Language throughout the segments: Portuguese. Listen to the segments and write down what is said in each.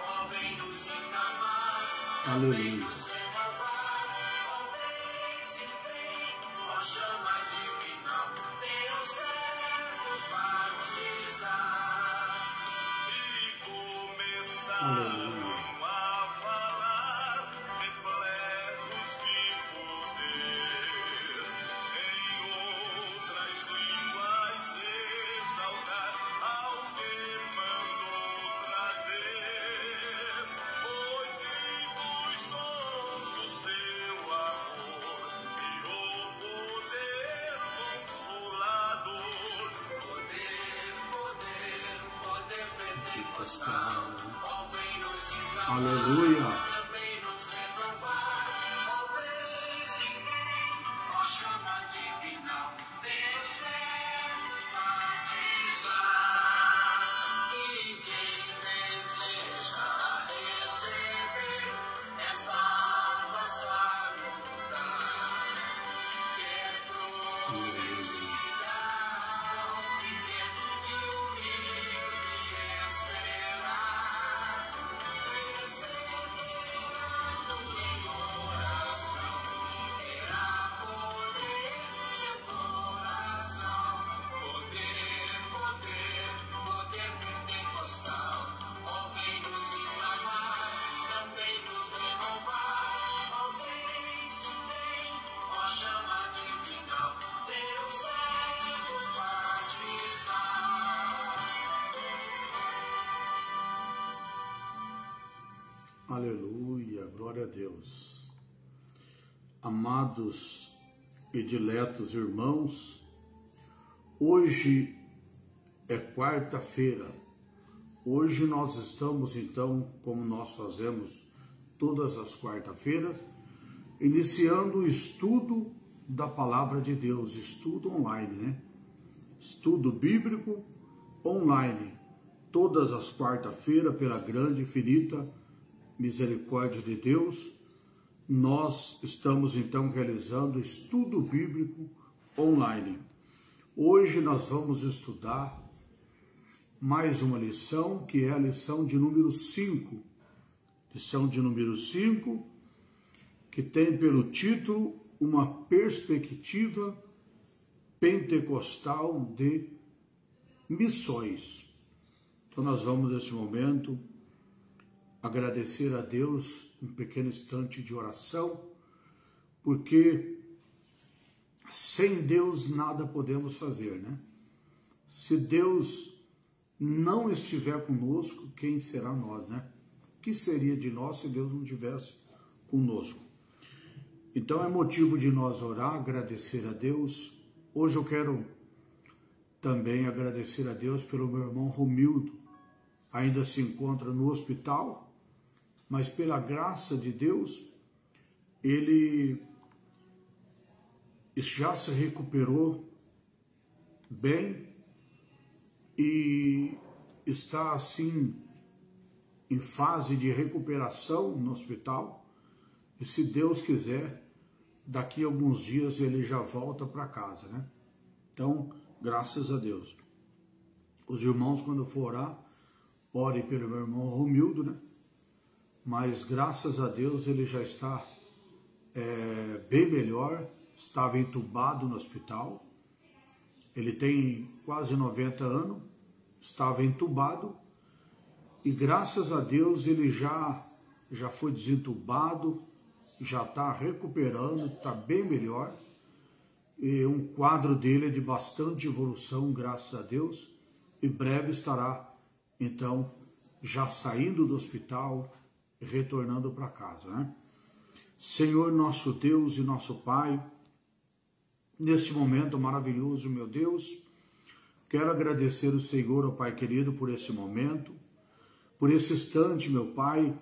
ó vem nos inflamar, Aleluia. nos renovar, ó vem, se vem, ó chama divina, teus servos batizar. E começaram a falar, repletos de poder, em outras línguas exaltar ao que mandou trazer os vivos dons do seu amor e o poder consolador. Poder pentecostal, ó vem nos inflamar, Aleluia. também nos renovar, ó vem, se vem, ó chama divina, teus servos batizar. E quem deseja receber esta nossa luta, quer prometida ao viver e humilde esperar, perseverando em oração, terá poder seu coração. Poder pentecostal, ó vem nos inflamar, também nos renovar, ó vem, se vem, ó chama divina, teus servos batizar. Aleluia, glória a Deus. Amados e diletos irmãos, hoje é quarta-feira. Hoje nós estamos então, como nós fazemos todas as quarta-feiras, iniciando o estudo da Palavra de Deus, estudo online, né? Estudo bíblico online, todas as quarta-feiras, pela grande e infinita misericórdia de Deus, nós estamos então realizando estudo bíblico online. Hoje nós vamos estudar mais uma lição, que é a lição de número 5. Lição de número 5, que tem pelo título Uma Perspectiva Pentecostal de Missões. Então nós vamos nesse momento agradecer a Deus um pequeno instante de oração, porque sem Deus nada podemos fazer, né? Se Deus não estiver conosco, quem será nós, né? O que seria de nós se Deus não estivesse conosco? Então é motivo de nós orar, agradecer a Deus. Hoje eu quero também agradecer a Deus pelo meu irmão Romildo. Ainda se encontra no hospital, mas pela graça de Deus, ele já se recuperou bem e está assim em fase de recuperação no hospital. E se Deus quiser, daqui a alguns dias ele já volta para casa, né? Então, graças a Deus. Os irmãos, quando for orar, ore pelo meu irmão Romildo, né? Mas graças a Deus ele já está bem melhor. Estava entubado no hospital. Ele tem quase 90 anos, estava entubado e graças a Deus ele já foi desentubado, já está recuperando, está bem melhor. E um quadro dele é de bastante evolução, graças a Deus. Em breve estará, então, já saindo do hospital e retornando para casa, né? Senhor nosso Deus e nosso Pai, neste momento maravilhoso, meu Deus, quero agradecer o Senhor, ó Pai querido, por esse momento, por esse instante, meu Pai,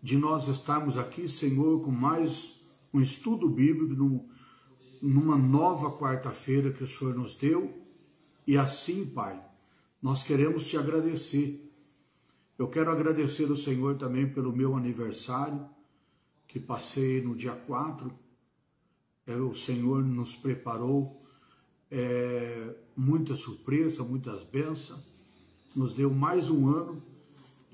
de nós estarmos aqui, Senhor, com mais um estudo bíblico, numa nova quarta-feira que o Senhor nos deu. E assim, Pai, nós queremos te agradecer. Eu quero agradecer ao Senhor também pelo meu aniversário, que passei no dia 4. O Senhor nos preparou muita surpresa, muitas bênçãos, nos deu mais um ano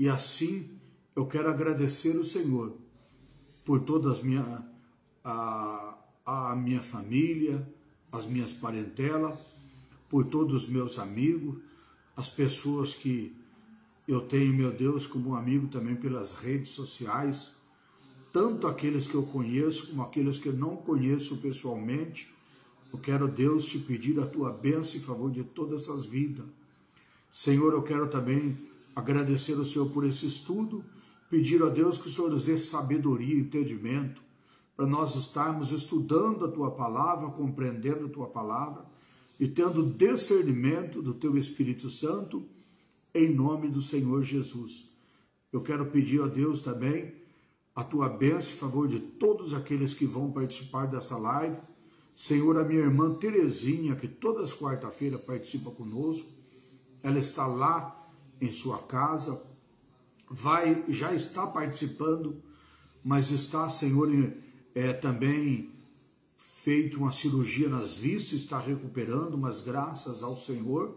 E assim eu quero agradecer o Senhor por todas a minha família, as minhas parentelas, por todos os meus amigos, as pessoas que eu tenho, meu Deus, como amigo também pelas redes sociais, tanto aqueles que eu conheço como aqueles que eu não conheço pessoalmente. Eu quero, Deus, te pedir a tua bênção em favor de todas essas vidas. Senhor, eu quero também agradecer ao Senhor por esse estudo, pedir a Deus que o Senhor nos dê sabedoria e entendimento, para nós estarmos estudando a tua palavra, compreendendo a tua palavra e tendo discernimento do teu Espírito Santo, em nome do Senhor Jesus. Eu quero pedir a Deus também a tua bênção em favor de todos aqueles que vão participar dessa live. Senhor, a minha irmã Terezinha, que todas as quarta-feiras participa conosco, ela está lá em sua casa, já está participando, mas está, Senhor, também feito uma cirurgia nas vistas, está recuperando, mas graças ao Senhor,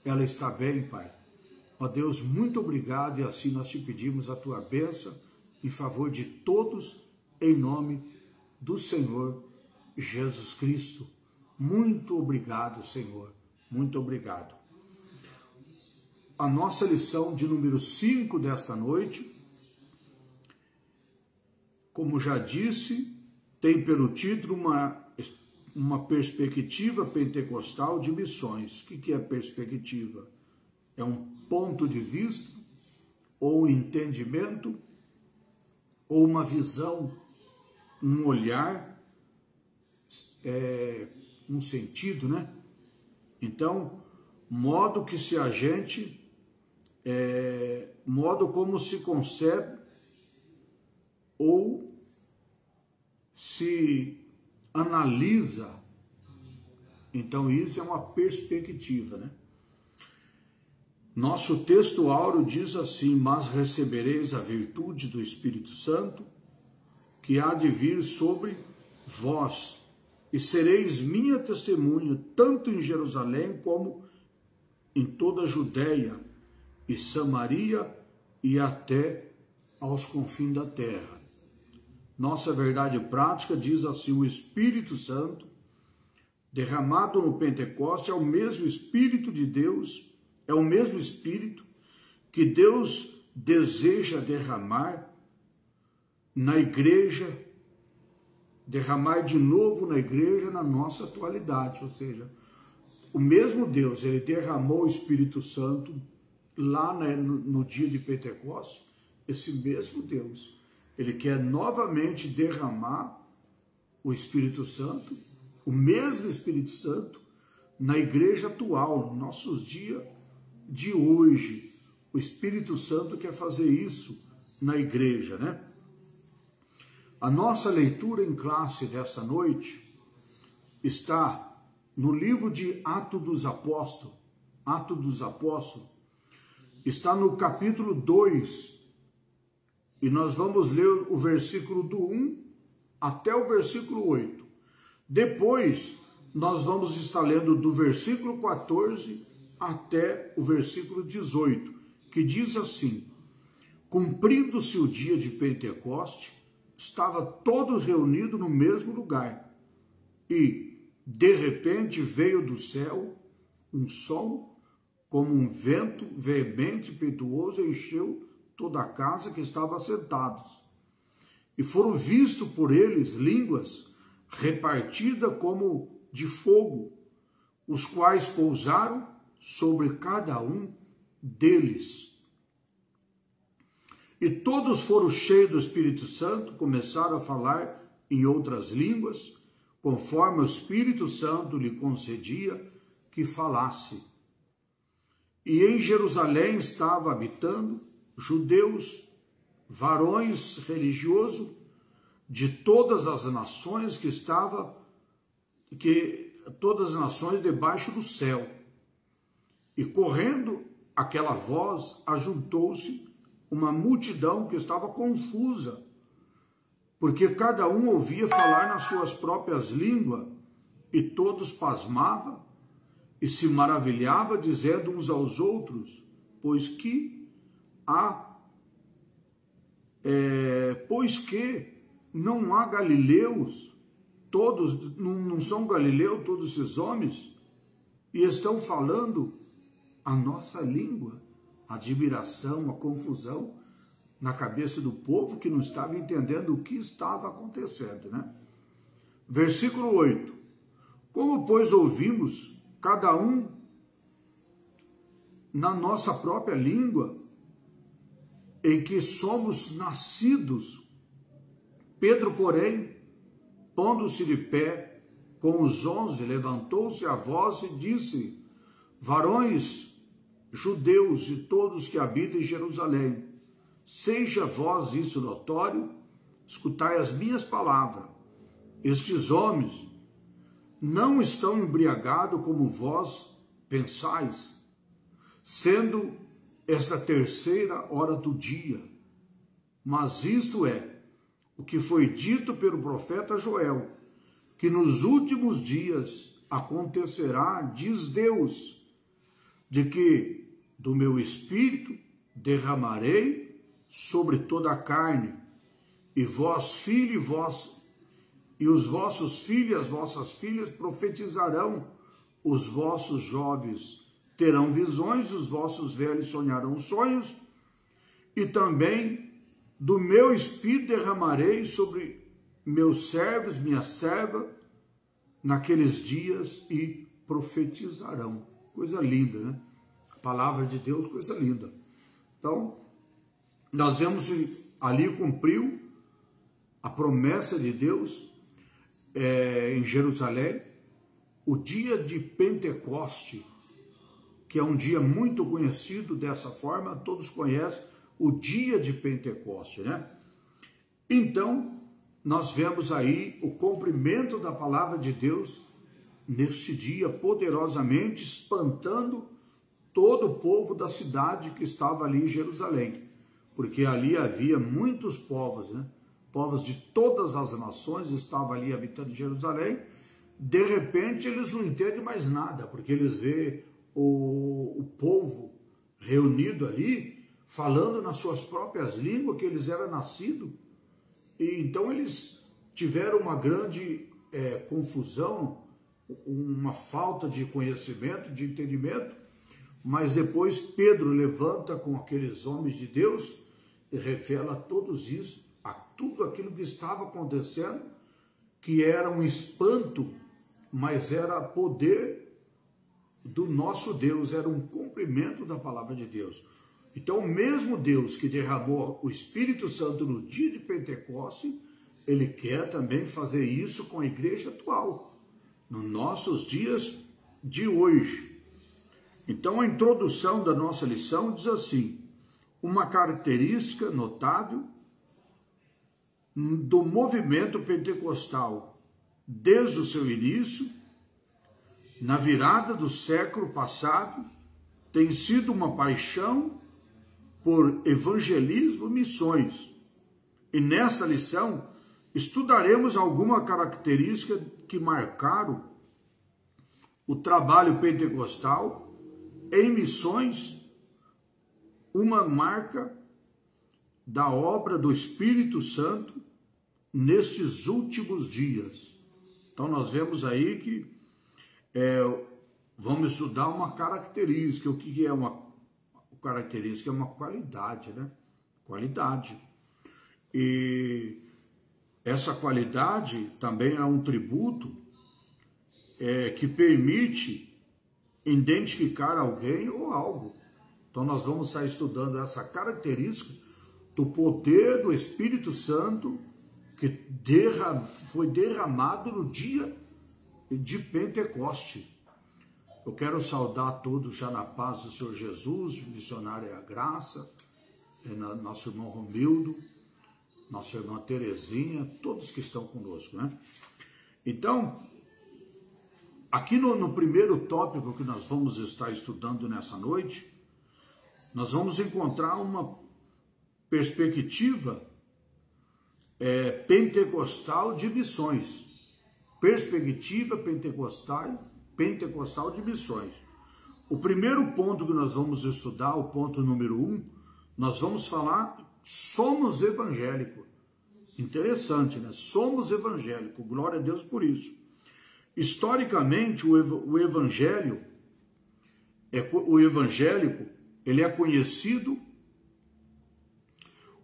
ela está bem, Pai. Ó Deus, muito obrigado, e assim nós te pedimos a tua bênção em favor de todos, em nome do Senhor Jesus Cristo. Muito obrigado, Senhor, muito obrigado. A nossa lição de número 5 desta noite, como já disse, tem pelo título uma perspectiva pentecostal de missões. O que é perspectiva? É um ponto de vista, ou entendimento, ou uma visão, um olhar, um sentido, né? Então, modo que se a gente, modo como se concebe ou se analisa. Então isso é uma perspectiva, né? Nosso texto áureo diz assim: mas recebereis a virtude do Espírito Santo, que há de vir sobre vós, e sereis minha testemunha, tanto em Jerusalém como em toda a Judéia e Samaria e até aos confins da terra. Nossa verdade prática diz assim: o Espírito Santo, derramado no Pentecoste, é o mesmo Espírito de Deus, é o mesmo Espírito que Deus deseja derramar na igreja, derramar de novo na igreja na nossa atualidade. Ou seja, o mesmo Deus, ele derramou o Espírito Santo lá no dia de Pentecostes. Esse mesmo Deus, ele quer novamente derramar o Espírito Santo, o mesmo Espírito Santo, na igreja atual, nos nossos dias de hoje. O Espírito Santo quer fazer isso na igreja, né? A nossa leitura em classe dessa noite está no livro de Atos dos Apóstolos. Atos dos Apóstolos está no capítulo 2, e nós vamos ler o versículo do 1 até o versículo 8. Depois, nós vamos estar lendo do versículo 14 até o versículo 18, que diz assim: cumprindo-se o dia de Pentecoste, estava todos reunidos no mesmo lugar, e, de repente, veio do céu um som, como um vento veemente e impetuoso, encheu toda a casa que estava assentados. E foram vistos por eles línguas repartidas como de fogo, os quais pousaram sobre cada um deles. E todos foram cheios do Espírito Santo, começaram a falar em outras línguas, conforme o Espírito Santo lhe concedia que falasse. E em Jerusalém estava habitando judeus, varões religiosos, de todas as nações todas as nações debaixo do céu. E correndo aquela voz, ajuntou-se uma multidão que estava confusa, porque cada um ouvia falar nas suas próprias línguas, e todos pasmavam e se maravilhavam, dizendo uns aos outros: pois que há pois que não há galileus, todos, não são galileus todos esses homens, e estão falando a nossa língua. A admiração, a confusão na cabeça do povo que não estava entendendo o que estava acontecendo, né? Versículo 8. Como, pois, ouvimos cada um na nossa própria língua, em que somos nascidos. Pedro, porém, pondo-se de pé com os 11, levantou-se a voz e disse: varões judeus e todos que habitam em Jerusalém, seja vós isso notório, escutai as minhas palavras. Estes homens não estão embriagados como vós pensais, sendo esta terceira hora do dia. Mas isto é o que foi dito pelo profeta Joel, que nos últimos dias acontecerá, diz Deus, de que do meu espírito derramarei sobre toda a carne, e vós, filho, e os vossos filhos e as vossas filhas profetizarão, os vossos jovens terão visões, os vossos velhos sonharão sonhos, e também do meu espírito derramarei sobre meus servos, minha serva, naqueles dias, e profetizarão. Coisa linda, né? A palavra de Deus, coisa linda. Então, nós vemos que ali cumpriu a promessa de Deus em Jerusalém, o dia de Pentecoste, que é um dia muito conhecido dessa forma, todos conhecem o dia de Pentecoste, né? Então, nós vemos aí o cumprimento da palavra de Deus neste dia, poderosamente espantando todo o povo da cidade que estava ali em Jerusalém, porque ali havia muitos povos, né? Povos de todas as nações estavam ali habitando em Jerusalém. De repente eles não entendem mais nada, porque eles veem o povo reunido ali, falando nas suas próprias línguas, que eles eram nascidos. E então eles tiveram uma grande confusão, uma falta de conhecimento, de entendimento, mas depois Pedro levanta com aqueles homens de Deus e revela todos isso, tudo aquilo que estava acontecendo, que era um espanto, mas era poder do nosso Deus, era um cumprimento da palavra de Deus. Então, o mesmo Deus que derramou o Espírito Santo no dia de Pentecoste, ele quer também fazer isso com a igreja atual, nos nossos dias de hoje. Então, a introdução da nossa lição diz assim: uma característica notável do movimento pentecostal desde o seu início, na virada do século passado, tem sido uma paixão por evangelismo e missões. E nesta lição estudaremos alguma característica que marcaram o trabalho pentecostal em missões, uma marca da obra do Espírito Santo nestes últimos dias. Então nós vemos aí que vamos estudar uma característica. O que é uma característica? É uma qualidade, né? Qualidade. E essa qualidade também é um tributo que permite identificar alguém ou algo. Então nós vamos estar estudando essa característica do poder do Espírito Santo que foi derramado no dia de Pentecoste. Eu quero saudar a todos já na paz do Senhor Jesus, missionária a graça, nosso irmão Romildo, nossa irmã Terezinha, todos que estão conosco, né? Então, aqui no primeiro tópico que nós vamos estar estudando nessa noite, nós vamos encontrar uma perspectiva pentecostal de missões. Perspectiva pentecostal de missões. O primeiro ponto que nós vamos estudar, o ponto número 1, nós vamos falar somos evangélicos. Interessante, né? Somos evangélicos, glória a Deus por isso. Historicamente, o evangélico, ele é conhecido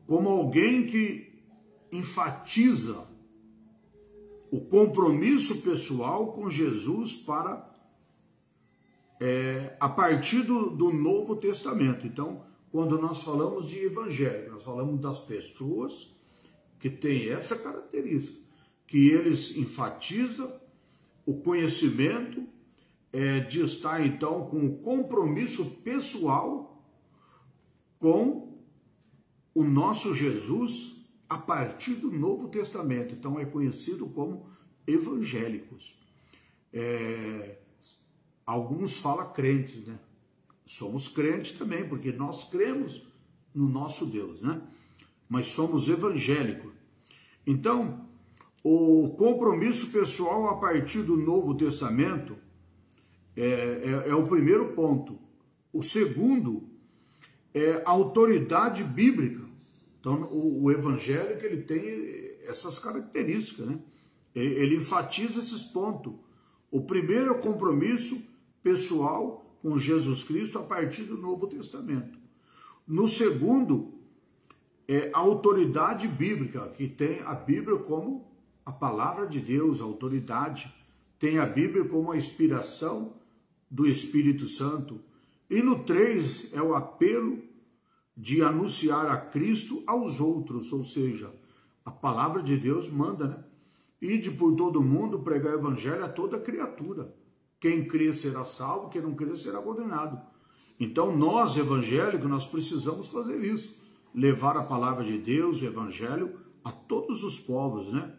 como alguém que enfatiza o compromisso pessoal com Jesus a partir do Novo Testamento. Então, quando nós falamos de evangelho, nós falamos das pessoas que têm essa característica, que eles enfatizam o conhecimento de estar, então, com o compromisso pessoal com o nosso Jesus a partir do Novo Testamento. Então, é conhecido como evangélicos. Alguns falam crentes, né? Somos crentes também, porque nós cremos no nosso Deus, né? Mas somos evangélicos. Então, o compromisso pessoal a partir do Novo Testamento é o primeiro ponto. O segundo é a autoridade bíblica. Então, o evangélico, ele tem essas características, né? Ele enfatiza esses pontos. O primeiro é o compromisso pessoal com Jesus Cristo a partir do Novo Testamento. No segundo, é a autoridade bíblica, que tem a Bíblia como a palavra de Deus, a autoridade. Tem a Bíblia como a inspiração do Espírito Santo. E no 3 é o apelo de anunciar a Cristo aos outros, ou seja, a palavra de Deus manda, né? Ide por todo mundo, pregar o evangelho a toda criatura. Quem crê será salvo, quem não crê será condenado. Então nós, evangélicos, nós precisamos fazer isso. Levar a palavra de Deus, o evangelho, a todos os povos, né?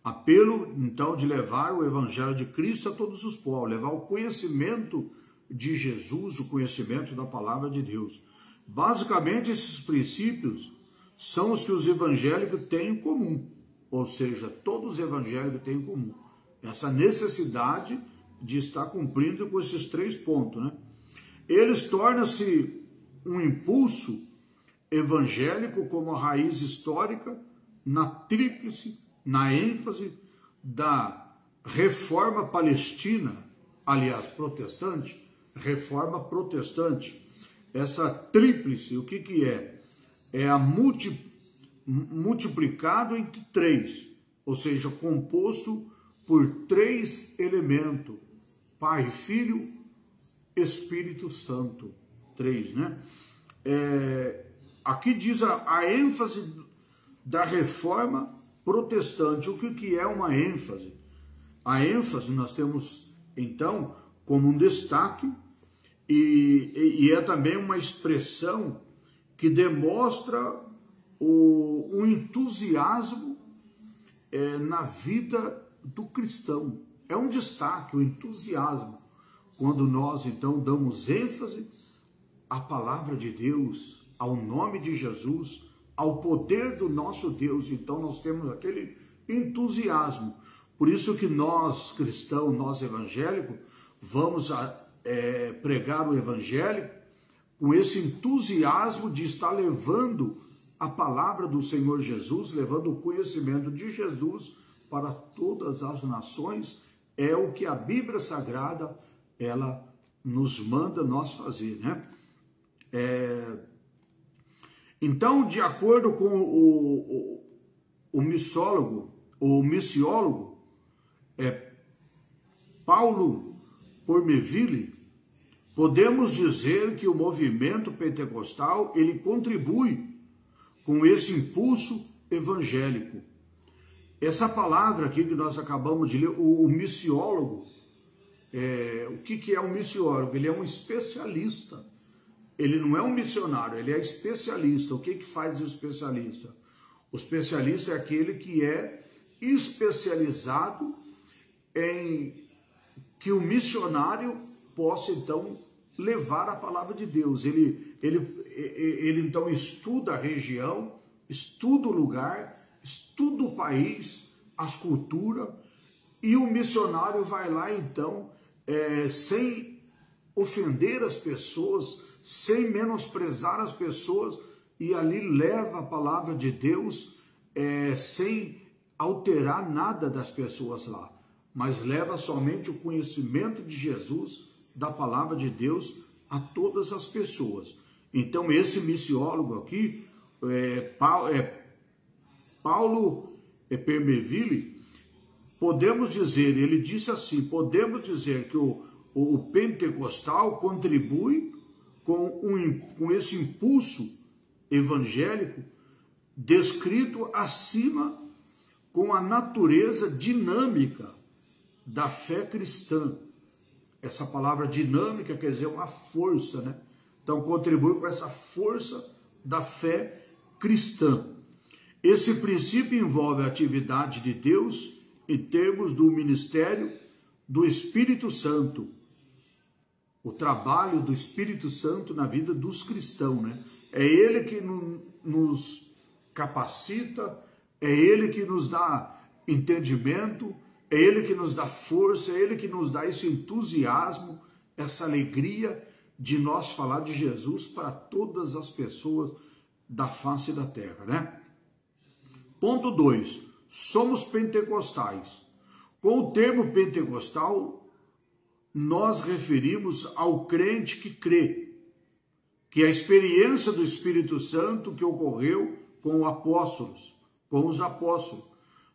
Apelo, então, de levar o evangelho de Cristo a todos os povos, levar o conhecimento de Jesus, o conhecimento da palavra de Deus. Basicamente, esses princípios são os que os evangélicos têm em comum, ou seja, todos os evangélicos têm em comum essa necessidade de estar cumprindo com esses 3 pontos, né? Eles tornam-se um impulso evangélico como a raiz histórica na tríplice, na ênfase da reforma palestina, aliás, protestante, reforma protestante. Essa tríplice, o que é? É a multiplicado entre 3, ou seja, composto por 3 elementos, Pai, Filho, Espírito Santo, 3, né? Aqui diz a ênfase da reforma protestante. O que é uma ênfase? A ênfase nós temos, então, como um destaque, e é também uma expressão que demonstra o entusiasmo na vida do cristão. É um destaque, o entusiasmo, quando nós, então, damos ênfase à palavra de Deus, ao nome de Jesus, ao poder do nosso Deus. Então, nós temos aquele entusiasmo. Por isso que nós, cristãos, nós evangélicos, vamos pregar o evangelho com esse entusiasmo de estar levando a palavra do Senhor Jesus, levando o conhecimento de Jesus para todas as nações. É o que a Bíblia Sagrada, ela nos manda nós fazer, né? Então, de acordo com o missiólogo Paulo Pormeville, podemos dizer que o movimento pentecostal, ele contribui com esse impulso evangélico. Essa palavra aqui que nós acabamos de ler, o missiólogo, o que é um missiólogo? Ele é um especialista. Ele não é um missionário, ele é especialista. O que faz o especialista? O especialista é aquele que é especializado em que o missionário possa, então, levar a palavra de Deus. Ele então, estuda a região, estuda o lugar, estuda o país, as culturas, e o missionário vai lá, então, sem ofender as pessoas, sem menosprezar as pessoas, e ali leva a palavra de Deus sem alterar nada das pessoas lá, mas leva somente o conhecimento de Jesus, da palavra de Deus, a todas as pessoas. Então esse missiólogo aqui, Paulo Permeville, podemos dizer, ele disse assim, podemos dizer que o pentecostal contribui com esse impulso evangélico descrito acima com a natureza dinâmica da fé cristã. Essa palavra dinâmica quer dizer uma força, né? Então contribui com essa força da fé cristã. Esse princípio envolve a atividade de Deus em termos do ministério do Espírito Santo, o trabalho do Espírito Santo na vida dos cristãos, né? É ele que nos capacita, é ele que nos dá entendimento, é ele que nos dá força, é ele que nos dá esse entusiasmo, essa alegria de nós falar de Jesus para todas as pessoas da face da terra, né? Ponto 2. Somos pentecostais. Com o termo pentecostal, nós referimos ao crente que crê, que a experiência do Espírito Santo que ocorreu com os apóstolos.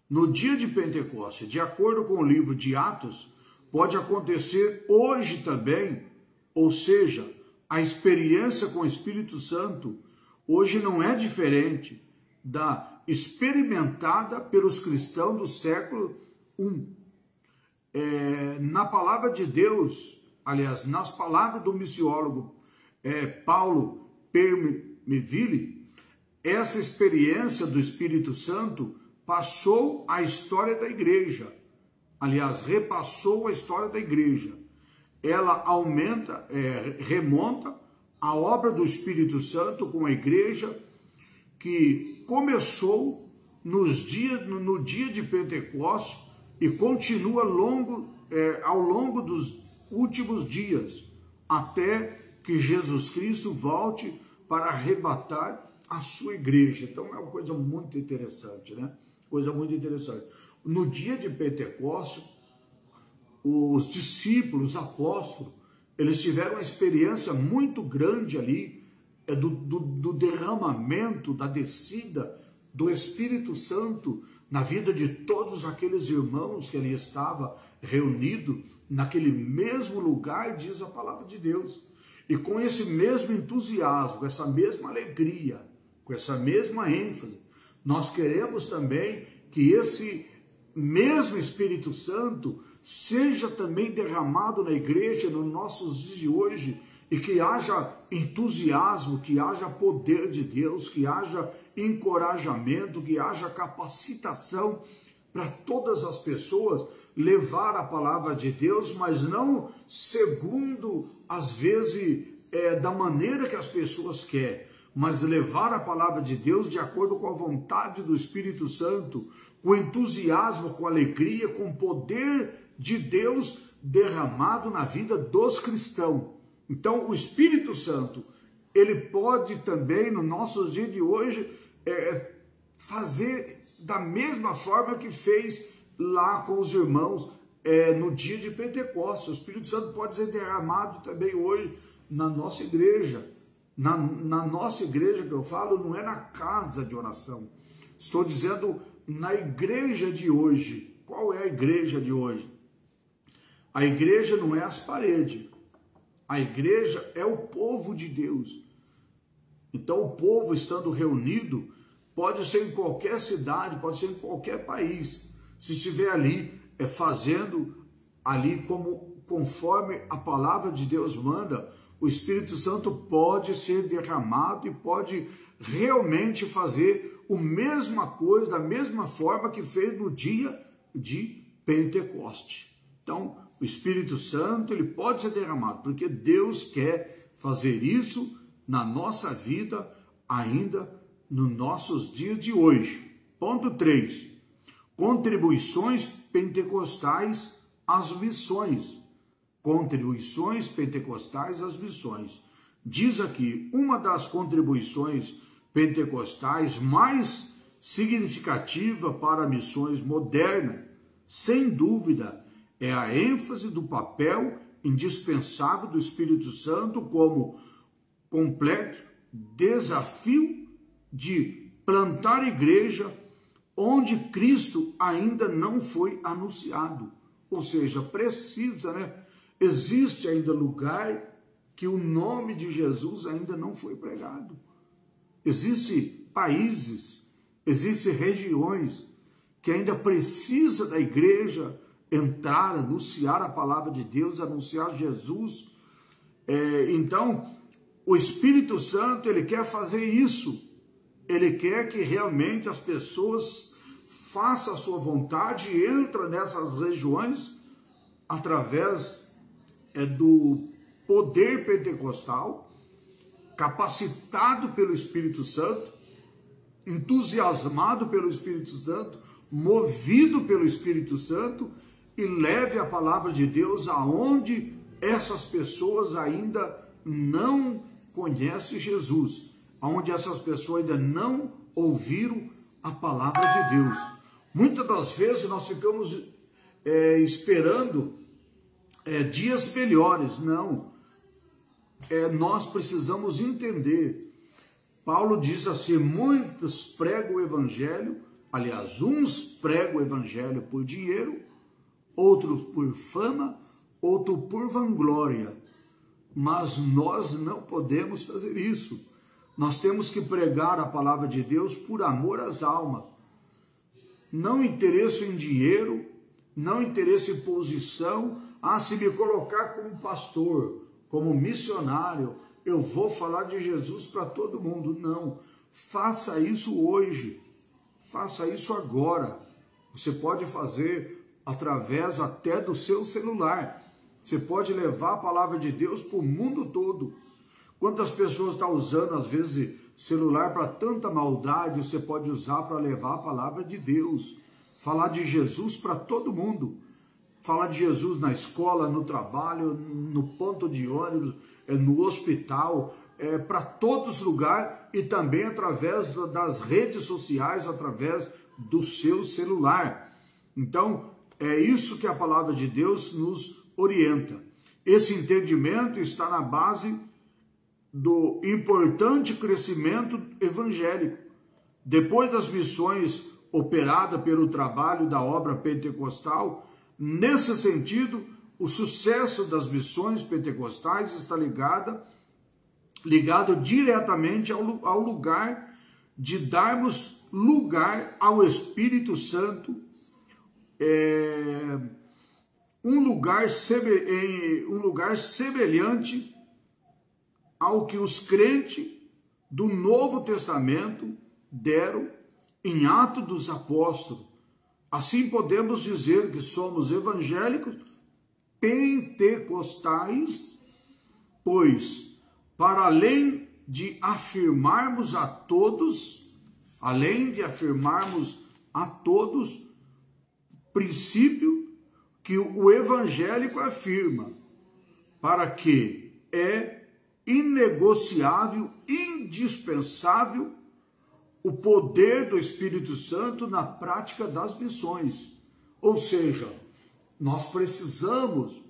No dia de Pentecostes, de acordo com o livro de Atos, pode acontecer hoje também, ou seja, a experiência com o Espírito Santo hoje não é diferente da experimentada pelos cristãos do século I. Na palavra de Deus, aliás, nas palavras do missiólogo Paulo Permeville, essa experiência do Espírito Santo passou a história da igreja, aliás, repassou a história da igreja. Ela remonta a obra do Espírito Santo com a igreja que começou no dia de Pentecostes e continua ao longo dos últimos dias, até que Jesus Cristo volte para arrebatar a sua igreja. Então é uma coisa muito interessante, né? Coisa muito interessante. No dia de Pentecostes, os discípulos, os apóstolos, eles tiveram uma experiência muito grande ali, do derramamento, da descida do Espírito Santo na vida de todos aqueles irmãos que ali estavam reunidos naquele mesmo lugar, diz a palavra de Deus. E com esse mesmo entusiasmo, com essa mesma alegria, com essa mesma ênfase, nós queremos também que esse mesmo Espírito Santo seja também derramado na igreja nos nossos dias de hoje, e que haja entusiasmo, que haja poder de Deus, que haja encorajamento, que haja capacitação para todas as pessoas levar a palavra de Deus, mas não segundo, às vezes, da maneira que as pessoas querem, mas levar a palavra de Deus de acordo com a vontade do Espírito Santo, com entusiasmo, com alegria, com o poder de Deus derramado na vida dos cristãos. Então, o Espírito Santo, ele pode também, no nosso dia de hoje, fazer da mesma forma que fez lá com os irmãos no dia de Pentecostes. O Espírito Santo pode ser derramado também hoje na nossa igreja. Na nossa igreja, que eu falo, não é na casa de oração. Estou dizendo na igreja de hoje. Qual é a igreja de hoje? A igreja não é as paredes. A igreja é o povo de Deus. Então o povo estando reunido, pode ser em qualquer cidade, pode ser em qualquer país. Se estiver ali fazendo ali conforme a palavra de Deus manda, o Espírito Santo pode ser derramado e pode realmente fazer a mesma coisa, da mesma forma que fez no dia de Pentecostes. Então, o Espírito Santo, ele pode ser derramado, porque Deus quer fazer isso na nossa vida, ainda nos nossos dias de hoje. Ponto 3. Contribuições pentecostais às missões. Contribuições pentecostais às missões. Diz aqui, uma das contribuições pentecostais mais significativa para missões modernas, sem dúvida, é a ênfase do papel indispensável do Espírito Santo como completo desafio de plantar igreja onde Cristo ainda não foi anunciado. Ou seja, precisa, né? Existe ainda lugar que o nome de Jesus ainda não foi pregado. Existem países, existem regiões que ainda precisa da igreja entrar, anunciar a palavra de Deus, anunciar Jesus. Então, o Espírito Santo, ele quer fazer isso. Ele quer que realmente as pessoas façam a sua vontade e entrem nessas regiões através do poder pentecostal, capacitado pelo Espírito Santo, entusiasmado pelo Espírito Santo, movido pelo Espírito Santo, e leve a palavra de Deus aonde essas pessoas ainda não conhecem Jesus, aonde essas pessoas ainda não ouviram a palavra de Deus. Muitas das vezes nós ficamos esperando dias melhores. Não, nós precisamos entender. Paulo diz assim: muitos pregam o evangelho, aliás, uns pregam o evangelho por dinheiro, outros por fama, outro por vanglória. Mas nós não podemos fazer isso. Nós temos que pregar a palavra de Deus por amor às almas. Não interesse em dinheiro, não interesse em posição. Se me colocar como pastor, como missionário, eu vou falar de Jesus para todo mundo. Não, faça isso hoje, faça isso agora. Você pode fazer através até do seu celular. Você pode levar a palavra de Deus para o mundo todo. Quantas pessoas estão usando, às vezes, celular para tanta maldade, você pode usar para levar a palavra de Deus. Falar de Jesus para todo mundo. Falar de Jesus na escola, no trabalho, no ponto de ônibus, no hospital, para todos os lugares, e também através das redes sociais, através do seu celular. Então, é isso que a palavra de Deus nos orienta. Esse entendimento está na base do importante crescimento evangélico. Depois das missões operadas pelo trabalho da obra pentecostal, nesse sentido, o sucesso das missões pentecostais está ligado diretamente ao lugar de darmos lugar ao Espírito Santo, um lugar semelhante ao que os crentes do Novo Testamento deram em Atos dos Apóstolos. Assim podemos dizer que somos evangélicos pentecostais, pois, para além de afirmarmos a todos, princípio que o evangélico afirma, para que é inegociável, indispensável o poder do Espírito Santo na prática das missões. Ou seja, nós precisamos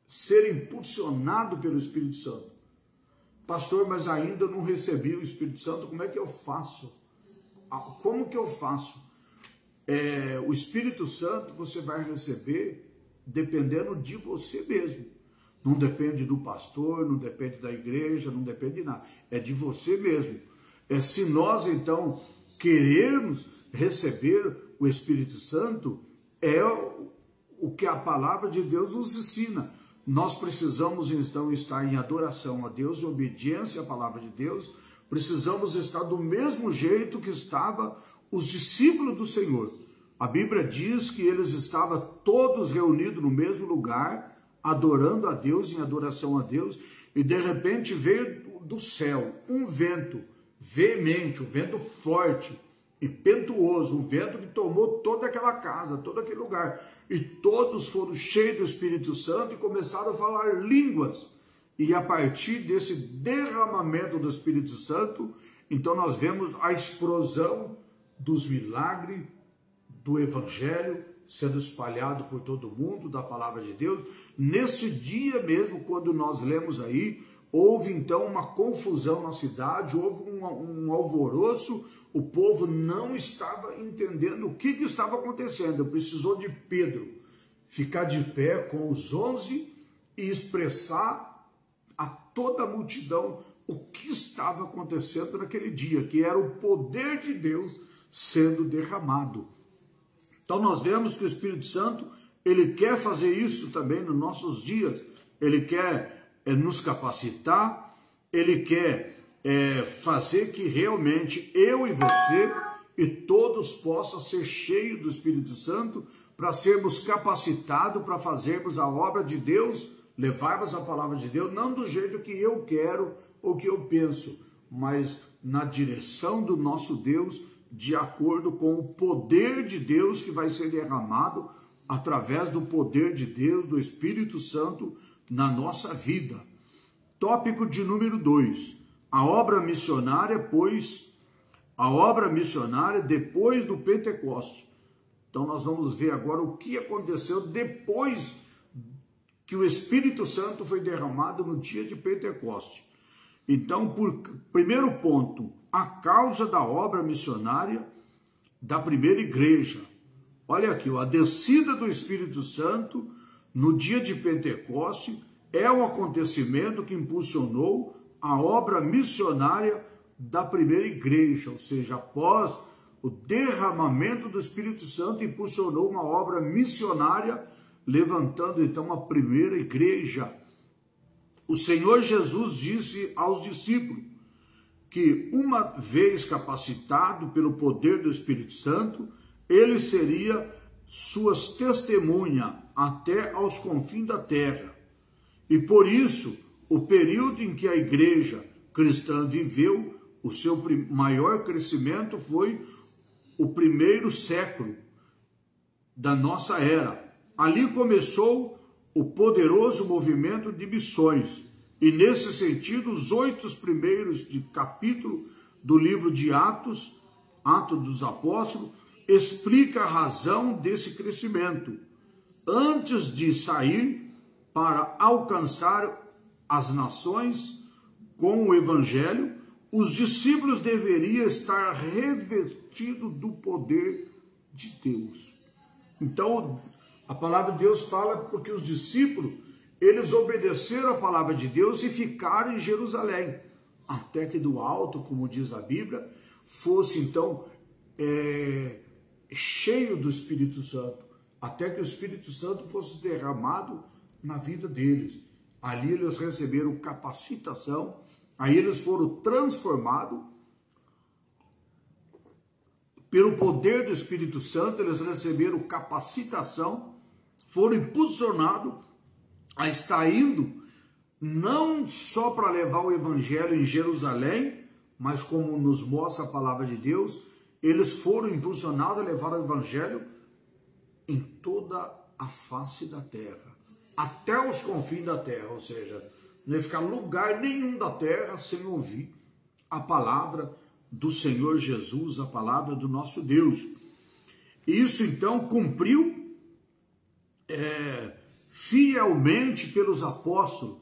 ser impulsionados pelo Espírito Santo. Pastor, mas ainda não recebi o Espírito Santo, como é que eu faço? Como que eu faço? O Espírito Santo você vai receber dependendo de você mesmo. Não depende do pastor, não depende da igreja, não depende de nada. É de você mesmo. Se nós, então, queremos receber o Espírito Santo, é o que a palavra de Deus nos ensina. Nós precisamos, então, estar em adoração a Deus, em obediência à palavra de Deus. Precisamos estar do mesmo jeito que estavam os discípulos do Senhor. A Bíblia diz que eles estavam todos reunidos no mesmo lugar, adorando a Deus, em adoração a Deus, e de repente veio do céu um vento veemente, um vento forte, impetuoso, um vento que tomou toda aquela casa, todo aquele lugar, e todos foram cheios do Espírito Santo e começaram a falar línguas, e a partir desse derramamento do Espírito Santo, Então nós vemos a explosão dos milagres do Evangelho sendo espalhado por todo mundo, da palavra de Deus. Nesse dia mesmo, quando nós lemos aí, houve então uma confusão na cidade, houve um alvoroço, o povo não estava entendendo o que estava acontecendo. Precisou de Pedro ficar de pé com os 11 e expressar a toda a multidão o que estava acontecendo naquele dia, que era o poder de Deus sendo derramado. Então nós vemos que o Espírito Santo, ele quer fazer isso também nos nossos dias, ele quer nos capacitar, ele quer fazer que realmente eu e você e todos possam ser cheios do Espírito Santo para sermos capacitados para fazermos a obra de Deus, levarmos a palavra de Deus, não do jeito que eu quero ou que eu penso, mas na direção do nosso Deus, de acordo com o poder de Deus que vai ser derramado através do poder de Deus, do Espírito Santo na nossa vida. Tópico de número 2, a obra missionária, depois do Pentecoste. Então nós vamos ver agora o que aconteceu depois que o Espírito Santo foi derramado no dia de Pentecoste. Então, primeiro ponto, a causa da obra missionária da primeira igreja. Olha aqui, a descida do Espírito Santo no dia de Pentecoste é um acontecimento que impulsionou a obra missionária da primeira igreja, ou seja, após o derramamento do Espírito Santo, impulsionou uma obra missionária, levantando então a primeira igreja. O Senhor Jesus disse aos discípulos que uma vez capacitado pelo poder do Espírito Santo, ele seria suas testemunhas até aos confins da terra. E por isso, o período em que a igreja cristã viveu, o seu maior crescimento foi o primeiro século da nossa era. Ali começou o poderoso movimento de missões. E nesse sentido, os 8 primeiros capítulos do livro de Atos dos Apóstolos, explica a razão desse crescimento. Antes de sair para alcançar as nações com o Evangelho, os discípulos deveriam estar revestidos do poder de Deus. Então, a palavra de Deus fala porque os discípulos, eles obedeceram a palavra de Deus e ficaram em Jerusalém, até que do alto, como diz a Bíblia, fosse então cheio do Espírito Santo, até que o Espírito Santo fosse derramado na vida deles. Ali eles receberam capacitação, aí eles foram transformados pelo poder do Espírito Santo, eles receberam capacitação, foram impulsionados a estar indo, não só para levar o Evangelho em Jerusalém, mas como nos mostra a palavra de Deus, eles foram impulsionados a levar o Evangelho em toda a face da terra, até os confins da terra, ou seja, não ia ficar lugar nenhum da terra sem ouvir a palavra do Senhor Jesus, a palavra do nosso Deus. E isso então cumpriu fielmente pelos apóstolos,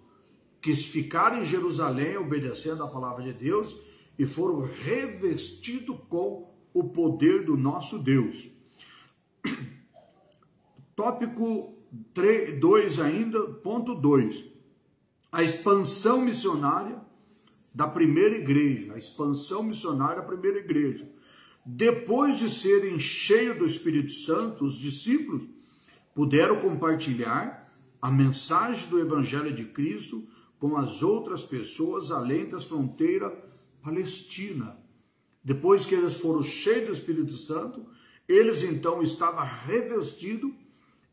que ficaram em Jerusalém obedecendo a palavra de Deus e foram revestidos com o poder do nosso Deus. Tópico 2 ainda, ponto 2. A expansão missionária da primeira igreja. A expansão missionária da primeira igreja. Depois de serem cheios do Espírito Santo, os discípulos puderam compartilhar a mensagem do Evangelho de Cristo com as outras pessoas além das fronteiras palestinas. Depois que eles foram cheios do Espírito Santo, eles então estavam revestidos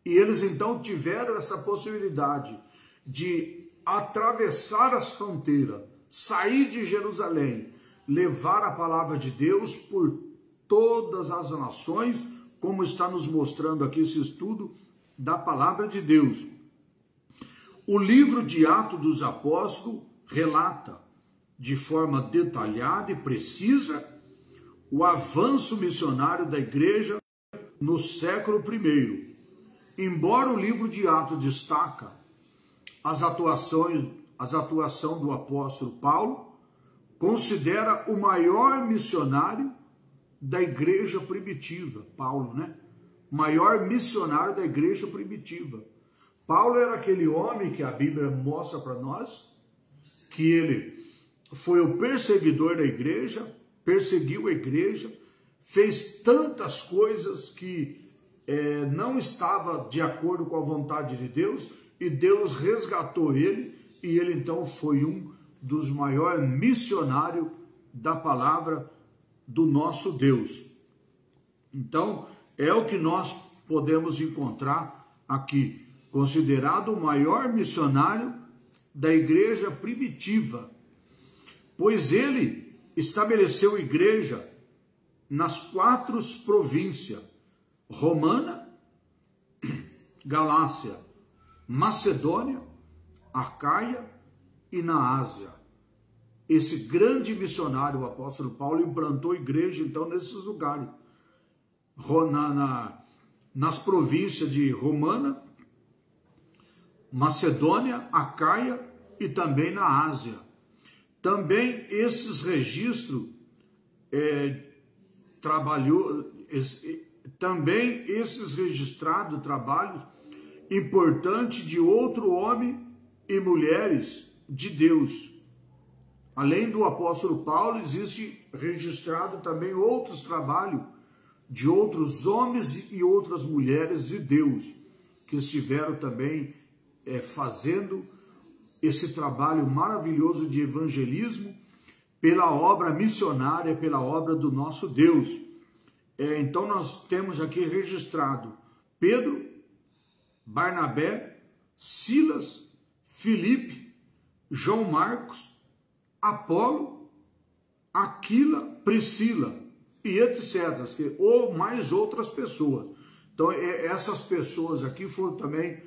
e eles então tiveram essa possibilidade de atravessar as fronteiras, sair de Jerusalém, levar a palavra de Deus por todas as nações, como está nos mostrando aqui esse estudo da palavra de Deus. O livro de Atos dos Apóstolos relata de forma detalhada e precisa o avanço missionário da igreja no século I. Embora o livro de Atos destaca a atuação do apóstolo Paulo, considera o maior missionário da igreja primitiva, Paulo, né? Maior missionário da igreja primitiva. Paulo era aquele homem que a Bíblia mostra para nós, que ele foi o perseguidor da igreja, perseguiu a igreja, fez tantas coisas que não estava de acordo com a vontade de Deus, e Deus resgatou ele, e ele então foi um dos maiores missionários da palavra do nosso Deus. Então, é o que nós podemos encontrar aqui, considerado o maior missionário da igreja primitiva, pois ele estabeleceu igreja nas 4 províncias, Romana, Galácia, Macedônia, Acaia e na Ásia. Esse grande missionário, o apóstolo Paulo, implantou igreja então nesses lugares, nas províncias de Romana, Macedônia, Acaia e também na Ásia. Também esses registros também esses registrados trabalhos importantes de outro homem e mulheres de Deus. Além do apóstolo Paulo, existe registrado também outros trabalhos de outros homens e outras mulheres de Deus, que estiveram também fazendo esse trabalho maravilhoso de evangelismo pela obra missionária, pela obra do nosso Deus. Então nós temos aqui registrado Pedro, Barnabé, Silas, Filipe, João Marcos, Apolo, Aquila, Priscila e etc. Ou mais outras pessoas. Então essas pessoas aqui foram também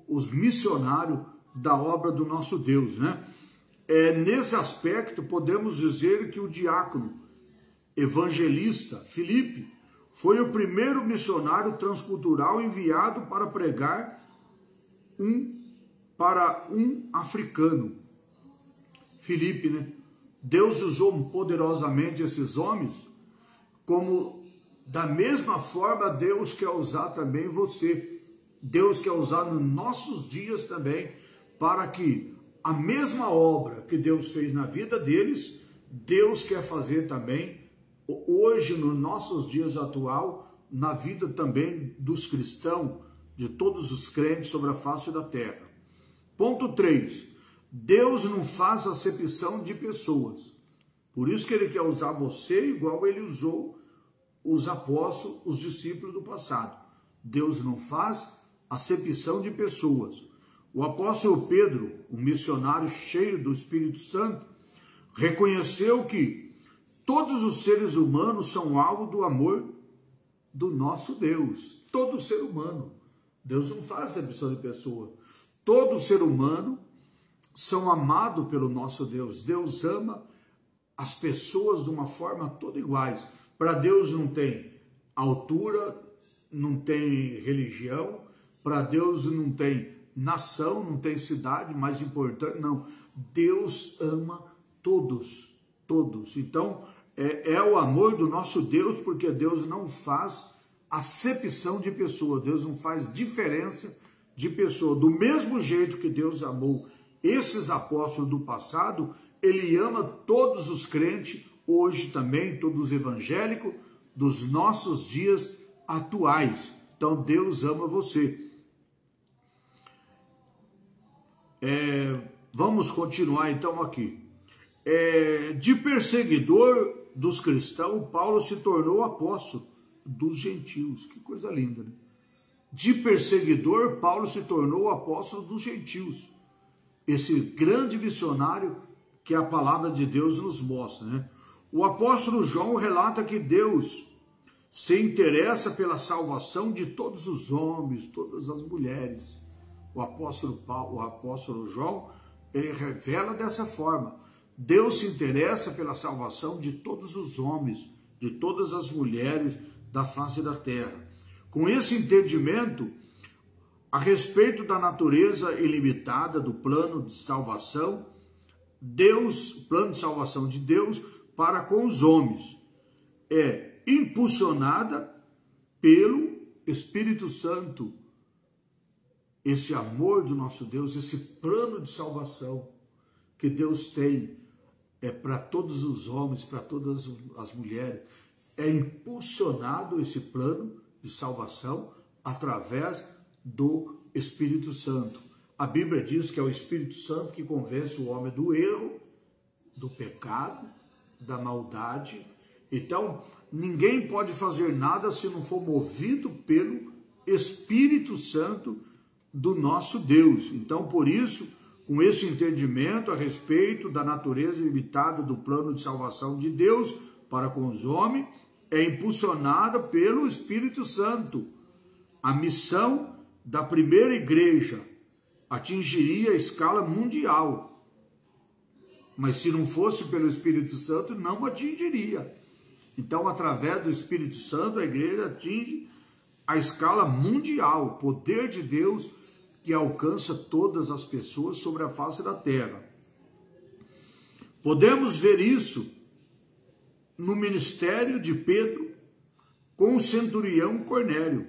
os missionários da obra do nosso Deus, né? Nesse aspecto podemos dizer que o diácono evangelista Filipe foi o primeiro missionário transcultural enviado para pregar para um africano. Filipe, né? Deus usou poderosamente esses homens, como da mesma forma Deus quer usar também você. Deus quer usar nos nossos dias também, para que a mesma obra que Deus fez na vida deles, Deus quer fazer também hoje, nos nossos dias atual, na vida também dos cristãos, de todos os crentes sobre a face da terra. Ponto 3. Deus não faz acepção de pessoas. Por isso que ele quer usar você igual ele usou os apóstolos, os discípulos do passado. Deus não faz acepção de pessoas. O apóstolo Pedro, um missionário cheio do Espírito Santo, reconheceu que todos os seres humanos são alvo do amor do nosso Deus. Todo ser humano. Deus não faz acepção de pessoa. Todo ser humano são amados pelo nosso Deus. Deus ama as pessoas de uma forma toda iguais. Para Deus não tem altura, não tem religião, para Deus não tem nação, não tem cidade, mais importante, não. Deus ama todos, todos. Então, é o amor do nosso Deus, porque Deus não faz acepção de pessoa, Deus não faz diferença de pessoa. Do mesmo jeito que Deus amou esses apóstolos do passado, ele ama todos os crentes, hoje também, todos os evangélicos, dos nossos dias atuais. Então, Deus ama você. Vamos continuar então aqui. De perseguidor dos cristãos, Paulo se tornou apóstolo dos gentios. Que coisa linda, né? De perseguidor, Paulo se tornou apóstolo dos gentios. Esse grande missionário que a palavra de Deus nos mostra, né? O apóstolo João relata que Deus se interessa pela salvação de todos os homens, todas as mulheres. O apóstolo João, ele revela dessa forma. Deus se interessa pela salvação de todos os homens, de todas as mulheres da face da terra. Com esse entendimento, a respeito da natureza ilimitada do plano de salvação, o plano de salvação de Deus para com os homens, é impulsionada pelo Espírito Santo. Esse amor do nosso Deus, esse plano de salvação que Deus tem para todos os homens, para todas as mulheres, é impulsionado esse plano de salvação através do Espírito Santo. A Bíblia diz que é o Espírito Santo que convence o homem do erro, do pecado, da maldade. Então, ninguém pode fazer nada se não for movido pelo Espírito Santo do nosso Deus. Então, por isso, com esse entendimento a respeito da natureza ilimitada do plano de salvação de Deus para com os homens, é impulsionada pelo Espírito Santo. A missão da primeira igreja atingiria a escala mundial. Mas se não fosse pelo Espírito Santo, não atingiria. Então, através do Espírito Santo, a igreja atinge a escala mundial, o poder de Deus que alcança todas as pessoas sobre a face da terra. Podemos ver isso no ministério de Pedro com o centurião Cornélio,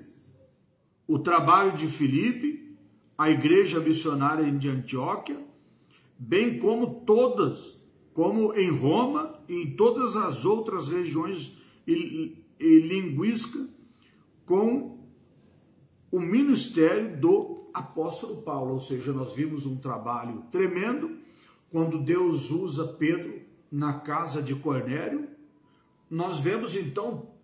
o trabalho de Filipe, a igreja missionária de Antioquia, bem como em Roma e em todas as outras regiões linguísticas, com o ministério do apóstolo Paulo. Ou seja, nós vimos um trabalho tremendo quando Deus usa Pedro na casa de Cornélio. Nós vemos então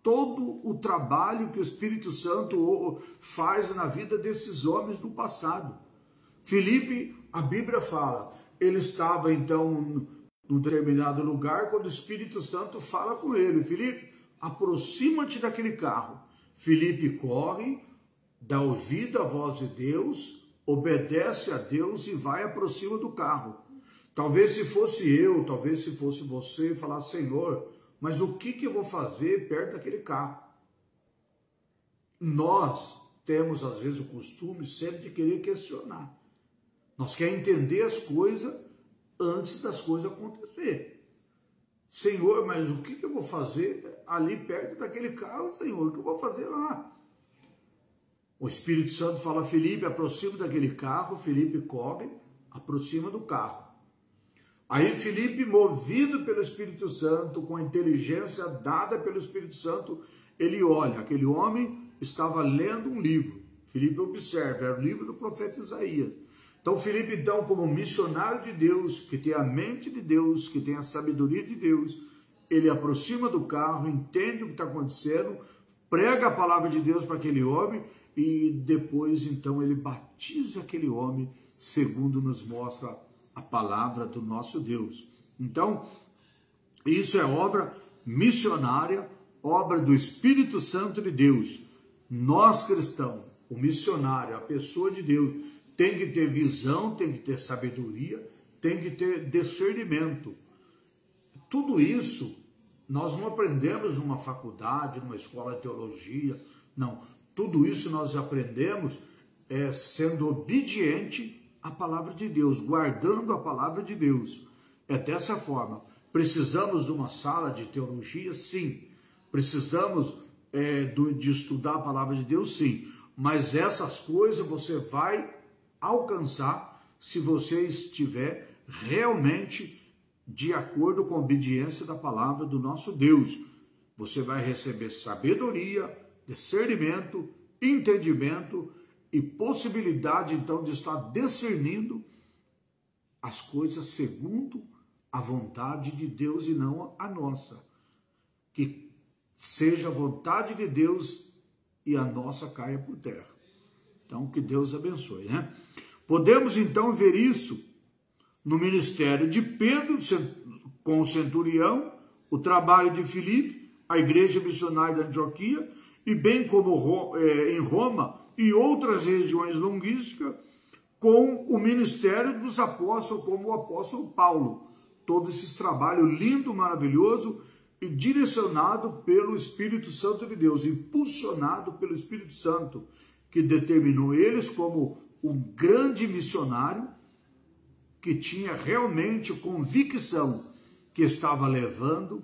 todo o trabalho que o Espírito Santo faz na vida desses homens do passado. Filipe, a Bíblia fala, ele estava então num determinado lugar quando o Espírito Santo fala com ele: Filipe, aproxima-te daquele carro. Filipe corre, dá ouvido à voz de Deus, obedece a Deus e vai aproxima do carro. Talvez se fosse eu, talvez se fosse você, falar: Senhor, mas o que eu vou fazer perto daquele carro? Nós temos às vezes o costume sempre de querer questionar. Nós queremos entender as coisas antes das coisas acontecer. Senhor, mas o que eu vou fazer ali perto daquele carro, Senhor? O que eu vou fazer lá? O Espírito Santo fala: Filipe, aproxima daquele carro. Filipe corre, aproxima do carro. Aí Filipe, movido pelo Espírito Santo, com a inteligência dada pelo Espírito Santo, ele olha, aquele homem estava lendo um livro. Filipe observa, era o livro do profeta Isaías. Então Filipe, então, como missionário de Deus, que tem a mente de Deus, que tem a sabedoria de Deus, ele aproxima do carro, entende o que está acontecendo, prega a palavra de Deus para aquele homem e depois, então, ele batiza aquele homem, segundo nos mostra a palavra do nosso Deus. Então, isso é obra missionária, obra do Espírito Santo de Deus. Nós cristãos, o missionário, a pessoa de Deus, tem que ter visão, tem que ter sabedoria, tem que ter discernimento. Tudo isso nós não aprendemos numa faculdade, numa escola de teologia, não. Tudo isso nós aprendemos sendo obediente à palavra de Deus, guardando a palavra de Deus. É dessa forma. Precisamos de uma sala de teologia? Sim. Precisamos de estudar a palavra de Deus? Sim. Mas essas coisas você vai alcançar se você estiver realmente de acordo com a obediência da palavra do nosso Deus. Você vai receber sabedoria, discernimento, entendimento e possibilidade, então, de estar discernindo as coisas segundo a vontade de Deus e não a nossa. Que seja a vontade de Deus e a nossa caia por terra. Então, que Deus abençoe, né? Podemos, então, ver isso no ministério de Pedro, com o centurião, o trabalho de Filipe, a igreja missionária da Antioquia, e bem como em Roma e outras regiões linguísticas, com o ministério dos apóstolos, como o apóstolo Paulo. todo esse trabalho lindo, maravilhoso e direcionado pelo Espírito Santo de Deus, impulsionado pelo Espírito Santo, que determinou eles como um grande missionário que tinha realmente convicção que estava levando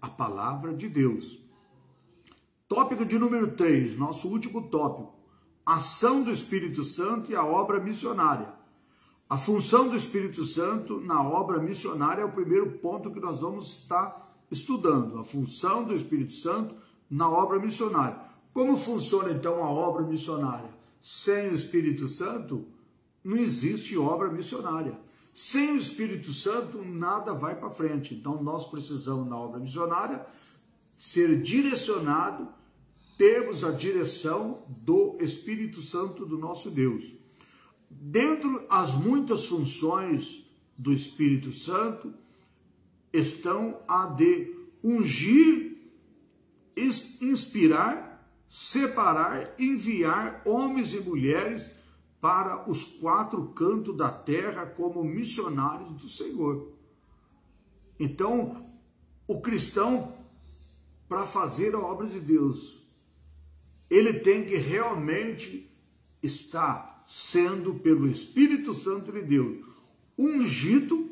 a palavra de Deus. Tópico de número 3, nosso último tópico, ação do Espírito Santo e a obra missionária. A função do Espírito Santo na obra missionária é o primeiro ponto que nós vamos estar estudando, a função do Espírito Santo na obra missionária. Como funciona então a obra missionária? Sem o Espírito Santo, não existe obra missionária. Sem o Espírito Santo, nada vai para frente. Então, nós precisamos, na obra missionária, ser direcionado, termos a direção do Espírito Santo do nosso Deus. Dentro as muitas funções do Espírito Santo, estão a de ungir, inspirar, separar, enviar homens e mulheres para os 4 cantos da terra como missionários do Senhor. Então, o cristão, para fazer a obra de Deus, ele tem que realmente estar sendo pelo Espírito Santo de Deus ungido,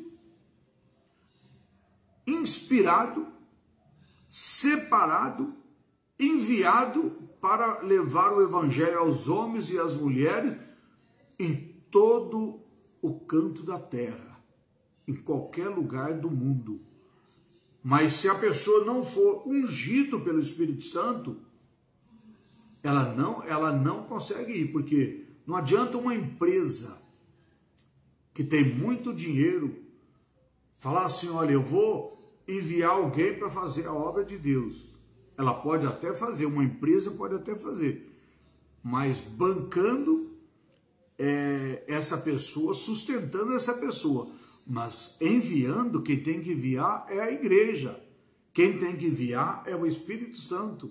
inspirado, separado, enviado para levar o evangelho aos homens e às mulheres em todo o canto da terra, em qualquer lugar do mundo. Mas se a pessoa não for ungido pelo Espírito Santo, ela não consegue ir, porque não adianta uma empresa que tem muito dinheiro falar assim, olha, eu vou enviar alguém para fazer a obra de Deus. Ela pode até fazer, uma empresa pode até fazer, mas bancando essa pessoa, sustentando essa pessoa. Mas enviando, quem tem que enviar é a igreja. Quem tem que enviar é o Espírito Santo.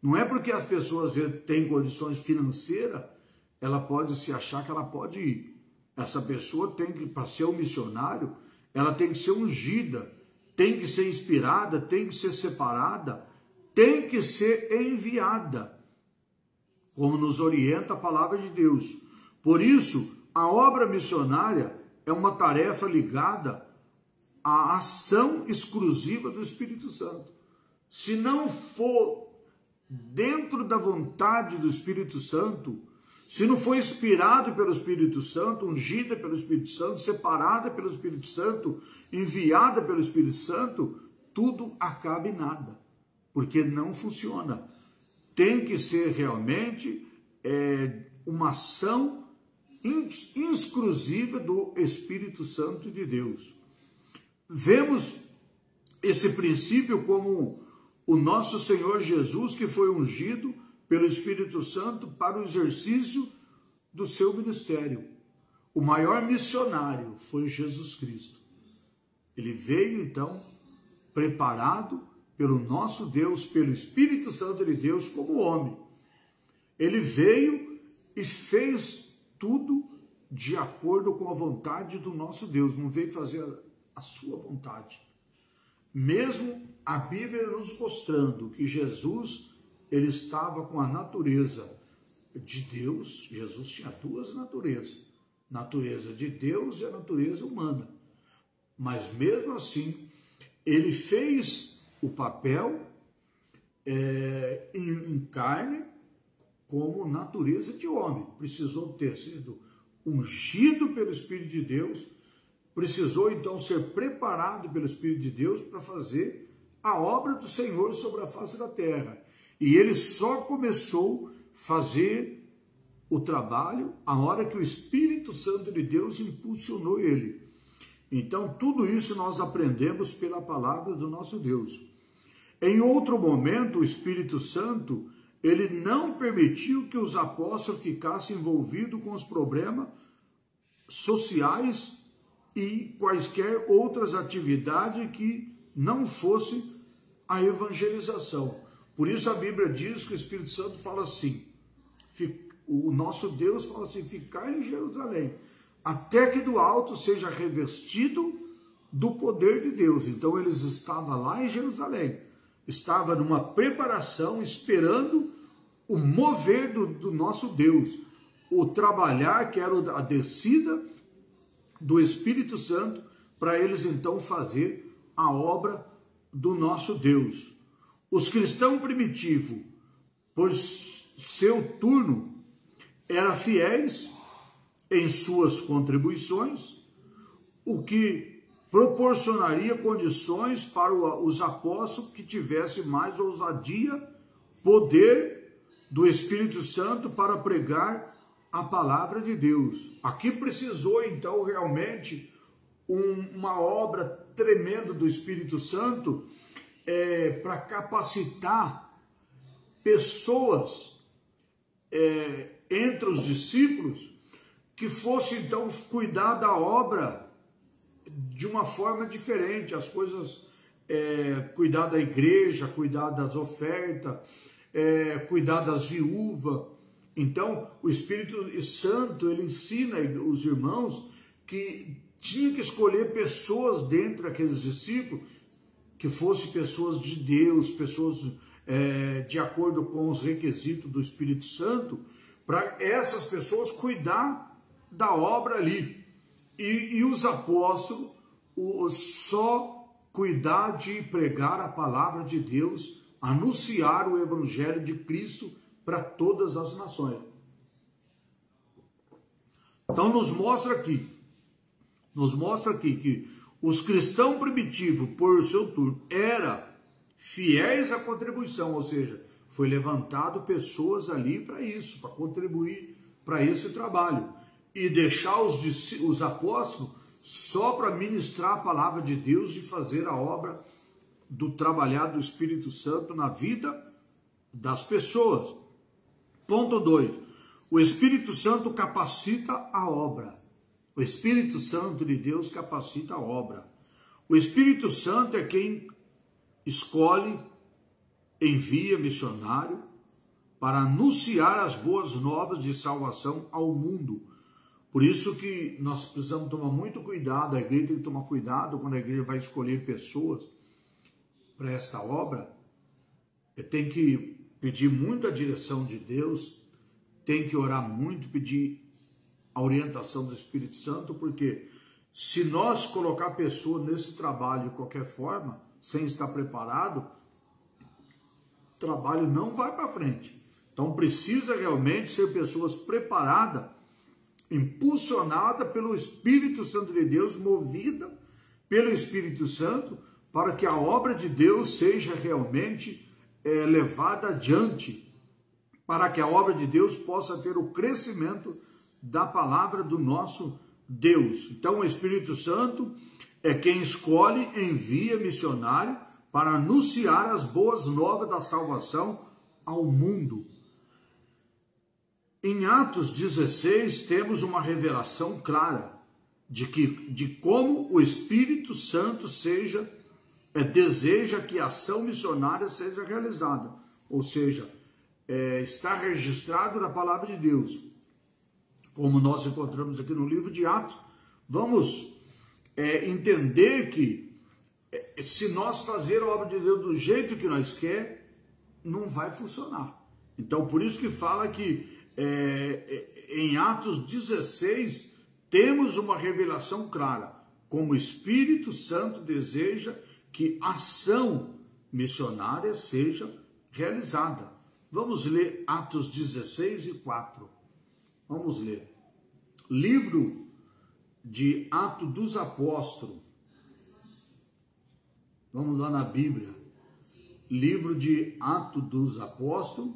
Não é porque as pessoas têm condições financeiras, ela pode se achar que ela pode ir. Essa pessoa tem que, para ser um missionário, ela tem que ser ungida, tem que ser inspirada, tem que ser separada, tem que ser enviada, como nos orienta a palavra de Deus. Por isso, a obra missionária é uma tarefa ligada à ação exclusiva do Espírito Santo. Se não for dentro da vontade do Espírito Santo, se não for inspirado pelo Espírito Santo, ungida pelo Espírito Santo, separada pelo Espírito Santo, enviada pelo Espírito Santo, tudo acaba em nada, porque não funciona. Tem que ser realmente uma ação exclusiva do Espírito Santo de Deus. Vemos esse princípio como o nosso Senhor Jesus, que foi ungido pelo Espírito Santo para o exercício do seu ministério. O maior missionário foi Jesus Cristo. Ele veio, então, preparado pelo nosso Deus, pelo Espírito Santo de Deus, como homem. Ele veio e fez tudo de acordo com a vontade do nosso Deus. Não veio fazer a sua vontade. Mesmo a Bíblia nos mostrando que Jesus, ele estava com a natureza de Deus. Jesus tinha 2 naturezas, natureza de Deus e a natureza humana. Mas mesmo assim, ele fez o papel em carne como natureza de homem. Precisou ter sido ungido pelo Espírito de Deus, precisou então ser preparado pelo Espírito de Deus para fazer a obra do Senhor sobre a face da terra. E ele só começou a fazer o trabalho a hora que o Espírito Santo de Deus impulsionou ele. Então, tudo isso nós aprendemos pela palavra do nosso Deus. Em outro momento, o Espírito Santo, ele não permitiu que os apóstolos ficassem envolvidos com os problemas sociais e quaisquer outras atividades que não fosse a evangelização. Por isso a Bíblia diz que o Espírito Santo fala assim, o nosso Deus fala assim, ficar em Jerusalém, até que do alto seja revestido do poder de Deus. Então eles estavam lá em Jerusalém, estavam numa preparação, esperando o mover do nosso Deus, o trabalhar, que era a descida do Espírito Santo, para eles então fazer a obra do nosso Deus. Os cristãos primitivos, por seu turno, eram fiéis em suas contribuições, o que proporcionaria condições para os apóstolos que tivessem mais ousadia, poder do Espírito Santo para pregar a palavra de Deus. Aqui precisou então realmente uma obra tremenda do Espírito Santo para capacitar pessoas entre os discípulos que fossem então cuidar da obra de uma forma diferente, as coisas, cuidar da igreja, cuidar das ofertas, cuidar das viúvas. Então, o Espírito Santo, ele ensina os irmãos que tinha que escolher pessoas dentre aqueles discípulos que fossem pessoas de Deus, pessoas de acordo com os requisitos do Espírito Santo, para essas pessoas cuidar da obra ali. E os apóstolos só cuidar de pregar a palavra de Deus, anunciar o evangelho de Cristo para todas as nações. Então nos mostra aqui que os cristãos primitivos, por seu turno, eram fiéis à contribuição, ou seja, foi levantado pessoas ali para isso, para contribuir para esse trabalho, e deixar os apóstolos só para ministrar a palavra de Deus e fazer a obra do trabalhar do Espírito Santo na vida das pessoas. Ponto 2. O Espírito Santo capacita a obra. O Espírito Santo de Deus capacita a obra. O Espírito Santo é quem escolhe, envia missionário para anunciar as boas novas de salvação ao mundo. Por isso que nós precisamos tomar muito cuidado, a igreja tem que tomar cuidado quando a igreja vai escolher pessoas para essa obra. Tem que pedir muita direção de Deus, tem que orar muito, pedir a orientação do Espírito Santo, porque se nós colocar pessoas nesse trabalho de qualquer forma, sem estar preparado, o trabalho não vai para frente. Então precisa realmente ser pessoas preparadas, impulsionada pelo Espírito Santo de Deus, movida pelo Espírito Santo, para que a obra de Deus seja realmente levada adiante, para que a obra de Deus possa ter o crescimento da palavra do nosso Deus. Então o Espírito Santo é quem escolhe, envia missionário para anunciar as boas novas da salvação ao mundo. Em Atos 16, temos uma revelação clara de como o Espírito Santo deseja que a ação missionária seja realizada. Ou seja, está registrado na palavra de Deus. Como nós encontramos aqui no livro de Atos, vamos entender que se nós fazer a obra de Deus do jeito que nós queremos, não vai funcionar. Então, por isso que fala que em Atos 16, temos uma revelação clara, como o Espírito Santo deseja que a ação missionária seja realizada. Vamos ler Atos 16 e 4. Vamos ler. Livro de Atos dos Apóstolos. Vamos lá na Bíblia. Livro de Atos dos Apóstolos,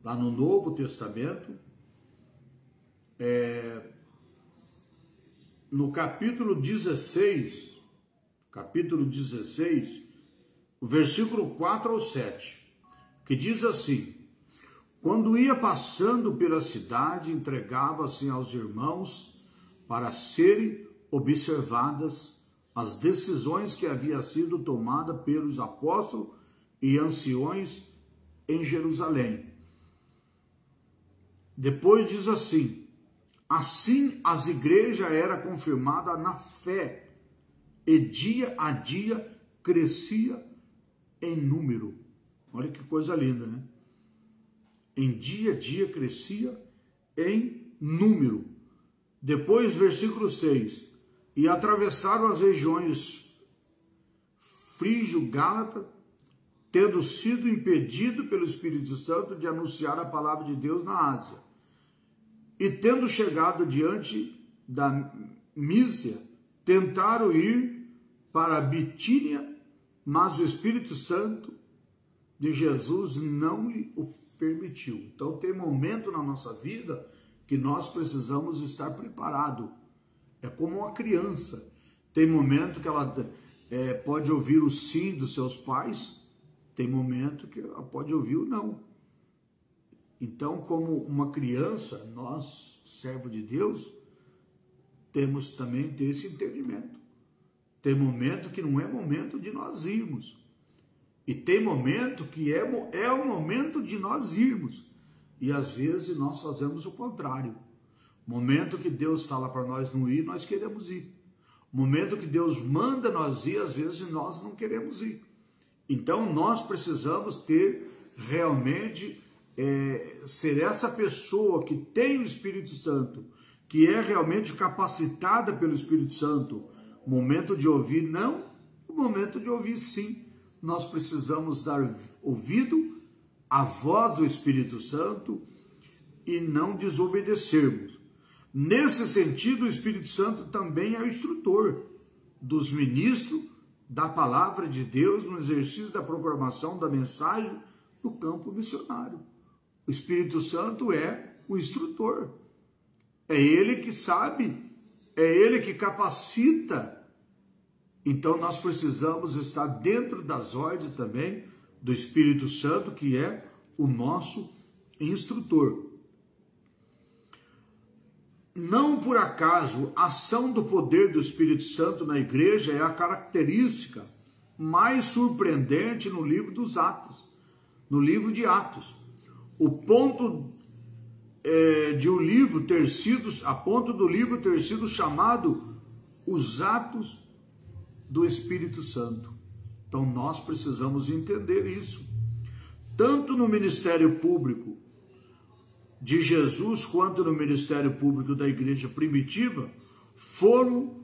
lá no Novo Testamento, no capítulo 16, o versículo 4 ao 7, que diz assim: quando ia passando pela cidade, entregava-se aos irmãos para serem observadas as decisões que haviam sido tomadas pelos apóstolos e anciões em Jerusalém. Depois diz assim: assim as igrejas eram confirmadas na fé e dia a dia crescia em número. Olha que coisa linda, né? Em dia a dia crescia em número. Depois, versículo 6. E atravessaram as regiões frígio-gálata, tendo sido impedido pelo Espírito Santo de anunciar a palavra de Deus na Ásia. E tendo chegado diante da Mísia, tentaram ir para a Bitínia, mas o Espírito Santo de Jesus não lhe o permitiu. Então tem momento na nossa vida que nós precisamos estar preparados. É como uma criança. Tem momento que ela pode ouvir o sim dos seus pais, tem momento que ela pode ouvir o não. Então, como uma criança, nós, servo de Deus, temos também que ter esse entendimento. Tem momento que não é momento de nós irmos. E tem momento que é o momento de nós irmos. E às vezes nós fazemos o contrário. Momento que Deus fala para nós não ir, nós queremos ir. Momento que Deus manda nós ir, às vezes nós não queremos ir. Então nós precisamos ter realmente, ser essa pessoa que tem o Espírito Santo, que é realmente capacitada pelo Espírito Santo. Momento de ouvir não, momento de ouvir sim. Nós precisamos dar ouvido à voz do Espírito Santo e não desobedecermos. Nesse sentido, o Espírito Santo também é o instrutor dos ministros da palavra de Deus no exercício da proclamação da mensagem no campo missionário. O Espírito Santo é o instrutor. É ele que sabe, é ele que capacita. Então nós precisamos estar dentro das ordens também do Espírito Santo, que é o nosso instrutor. Não por acaso, a ação do poder do Espírito Santo na igreja é a característica mais surpreendente no livro dos Atos, no livro de Atos. O ponto do livro ter sido chamado os Atos do Espírito Santo. Então nós precisamos entender isso. Tanto no ministério público de Jesus quanto no ministério público da igreja primitiva foram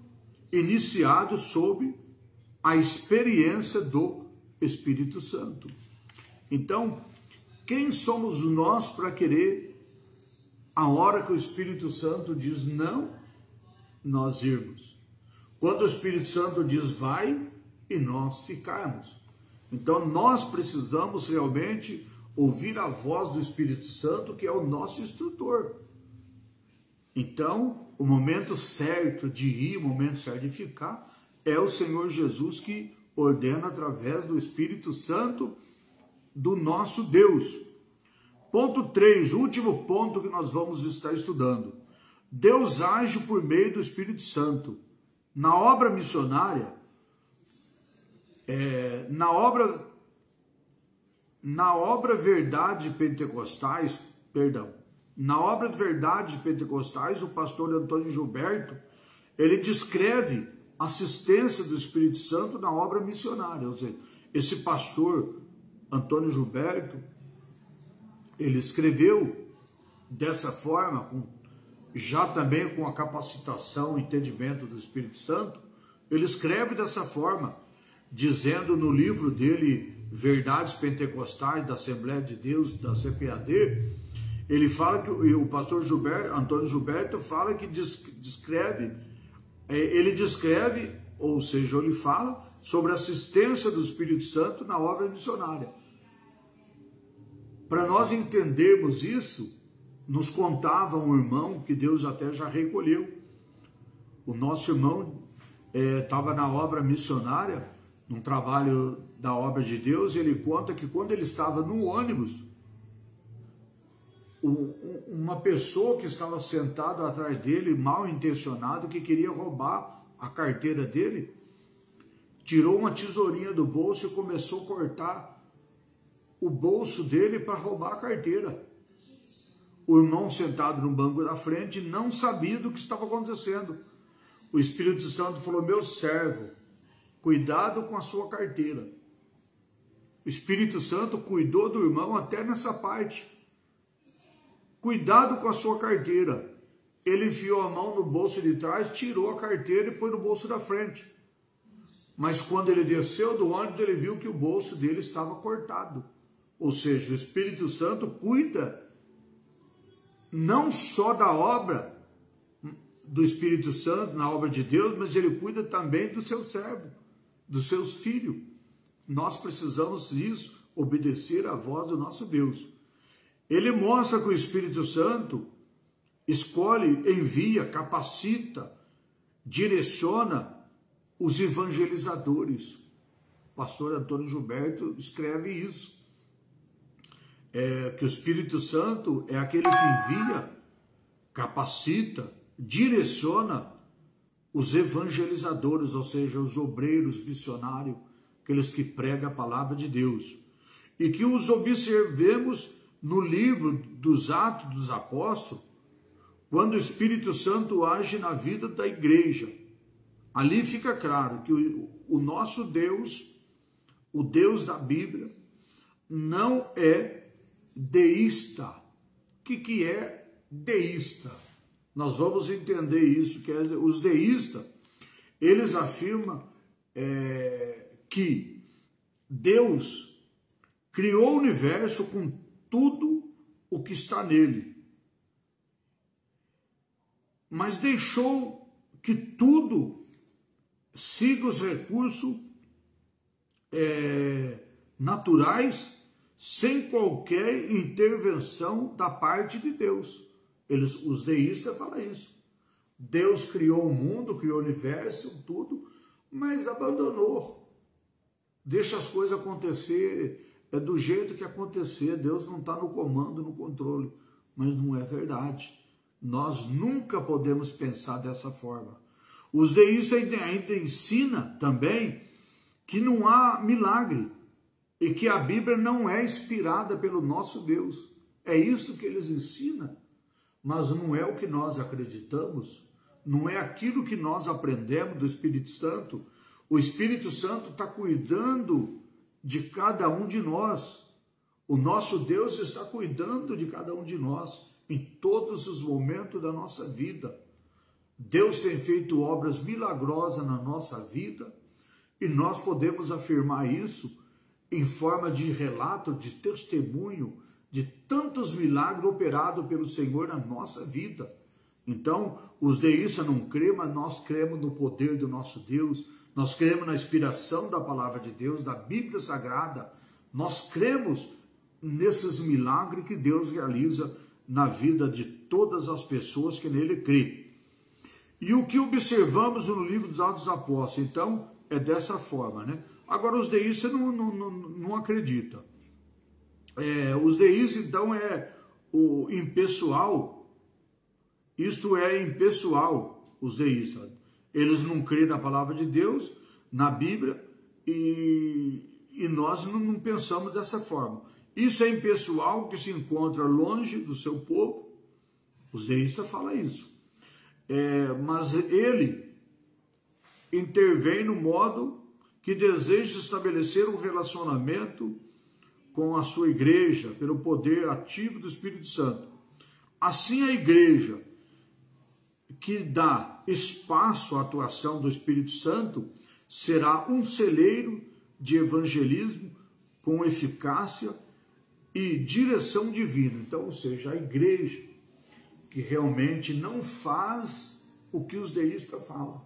iniciados sob a experiência do Espírito Santo. Então, quem somos nós para querer, a hora que o Espírito Santo diz não, nós irmos? Quando o Espírito Santo diz vai, e nós ficarmos. Então nós precisamos realmente ouvir a voz do Espírito Santo, que é o nosso instrutor. Então, o momento certo de ir, o momento certo de ficar, é o Senhor Jesus que ordena através do Espírito Santo do nosso Deus. Ponto 3, último ponto que nós vamos estar estudando. Deus age por meio do Espírito Santo. Na obra missionária, na obra Verdade Pentecostais, o pastor Antônio Gilberto, ele descreve a assistência do Espírito Santo na obra missionária. Ou seja, esse pastor Antônio Gilberto, ele escreveu dessa forma, já também com a capacitação e entendimento do Espírito Santo, ele escreve dessa forma, dizendo no livro dele, Verdades Pentecostais da Assembleia de Deus, da CPAD, ele fala que o pastor Antônio Gilberto fala que ele descreve, ou seja, ele fala sobre a assistência do Espírito Santo na obra missionária. Para nós entendermos isso, nos contava um irmão que Deus até já recolheu. O nosso irmão estava na obra missionária, num trabalho da obra de Deus, e ele conta que quando ele estava no ônibus, uma pessoa que estava sentada atrás dele, mal intencionado, que queria roubar a carteira dele, tirou uma tesourinha do bolso e começou a cortar o bolso dele para roubar a carteira. O irmão sentado no banco da frente não sabia do que estava acontecendo. O Espírito Santo falou: meu servo, cuidado com a sua carteira. O Espírito Santo cuidou do irmão até nessa parte. Cuidado com a sua carteira. Ele enfiou a mão no bolso de trás, tirou a carteira e pôs no bolso da frente. Mas quando ele desceu do ônibus, ele viu que o bolso dele estava cortado. Ou seja, o Espírito Santo cuida não só da obra do Espírito Santo, na obra de Deus, mas ele cuida também do seu servo, dos seus filhos. Nós precisamos disso, obedecer à voz do nosso Deus. Ele mostra que o Espírito Santo escolhe, envia, capacita, direciona os evangelizadores. O pastor Antônio Gilberto escreve isso. Que o Espírito Santo é aquele que envia, capacita, direciona os evangelizadores, ou seja, os obreiros missionários, aqueles que pregam a palavra de Deus. E que os observemos no livro dos Atos dos Apóstolos, quando o Espírito Santo age na vida da igreja. Ali fica claro que o nosso Deus, o Deus da Bíblia, não é deísta. O que é deísta? Nós vamos entender isso, que os deístas, eles afirmam que Deus criou o universo com tudo o que está nele, mas deixou que tudo siga os recursos naturais, sem qualquer intervenção da parte de Deus. Os deístas falam isso. Deus criou o mundo, criou o universo, tudo, mas abandonou. Deixa as coisas acontecer, do jeito que acontecer. Deus não está no comando, no controle. Mas não é verdade. Nós nunca podemos pensar dessa forma. Os deístas ainda ensinam também que não há milagre e que a Bíblia não é inspirada pelo nosso Deus. É isso que eles ensinam, mas não é o que nós acreditamos, não é aquilo que nós aprendemos do Espírito Santo. O Espírito Santo está cuidando de cada um de nós. O nosso Deus está cuidando de cada um de nós em todos os momentos da nossa vida. Deus tem feito obras milagrosas na nossa vida e nós podemos afirmar isso em forma de relato, de testemunho, de tantos milagres operados pelo Senhor na nossa vida. Então, os deístas não creem, mas nós cremos no poder do nosso Deus, nós cremos na inspiração da palavra de Deus, da Bíblia Sagrada, nós cremos nesses milagres que Deus realiza na vida de todas as pessoas que nele creem. E o que observamos no livro dos Atos dos Apóstolos, então, é dessa forma, né? Agora, os deístas não acreditam. Os deístas, então, o impessoal, isto é impessoal, os deístas. Eles não creem na palavra de Deus, na Bíblia, e nós não pensamos dessa forma. Isso é impessoal, que se encontra longe do seu povo. Os deístas falam isso. Mas ele intervém no modo que deseja estabelecer um relacionamento com a sua igreja, pelo poder ativo do Espírito Santo. Assim, a igreja que dá espaço à atuação do Espírito Santo será um celeiro de evangelismo com eficácia e direção divina. Então, ou seja, a igreja que realmente não faz o que os deístas falam.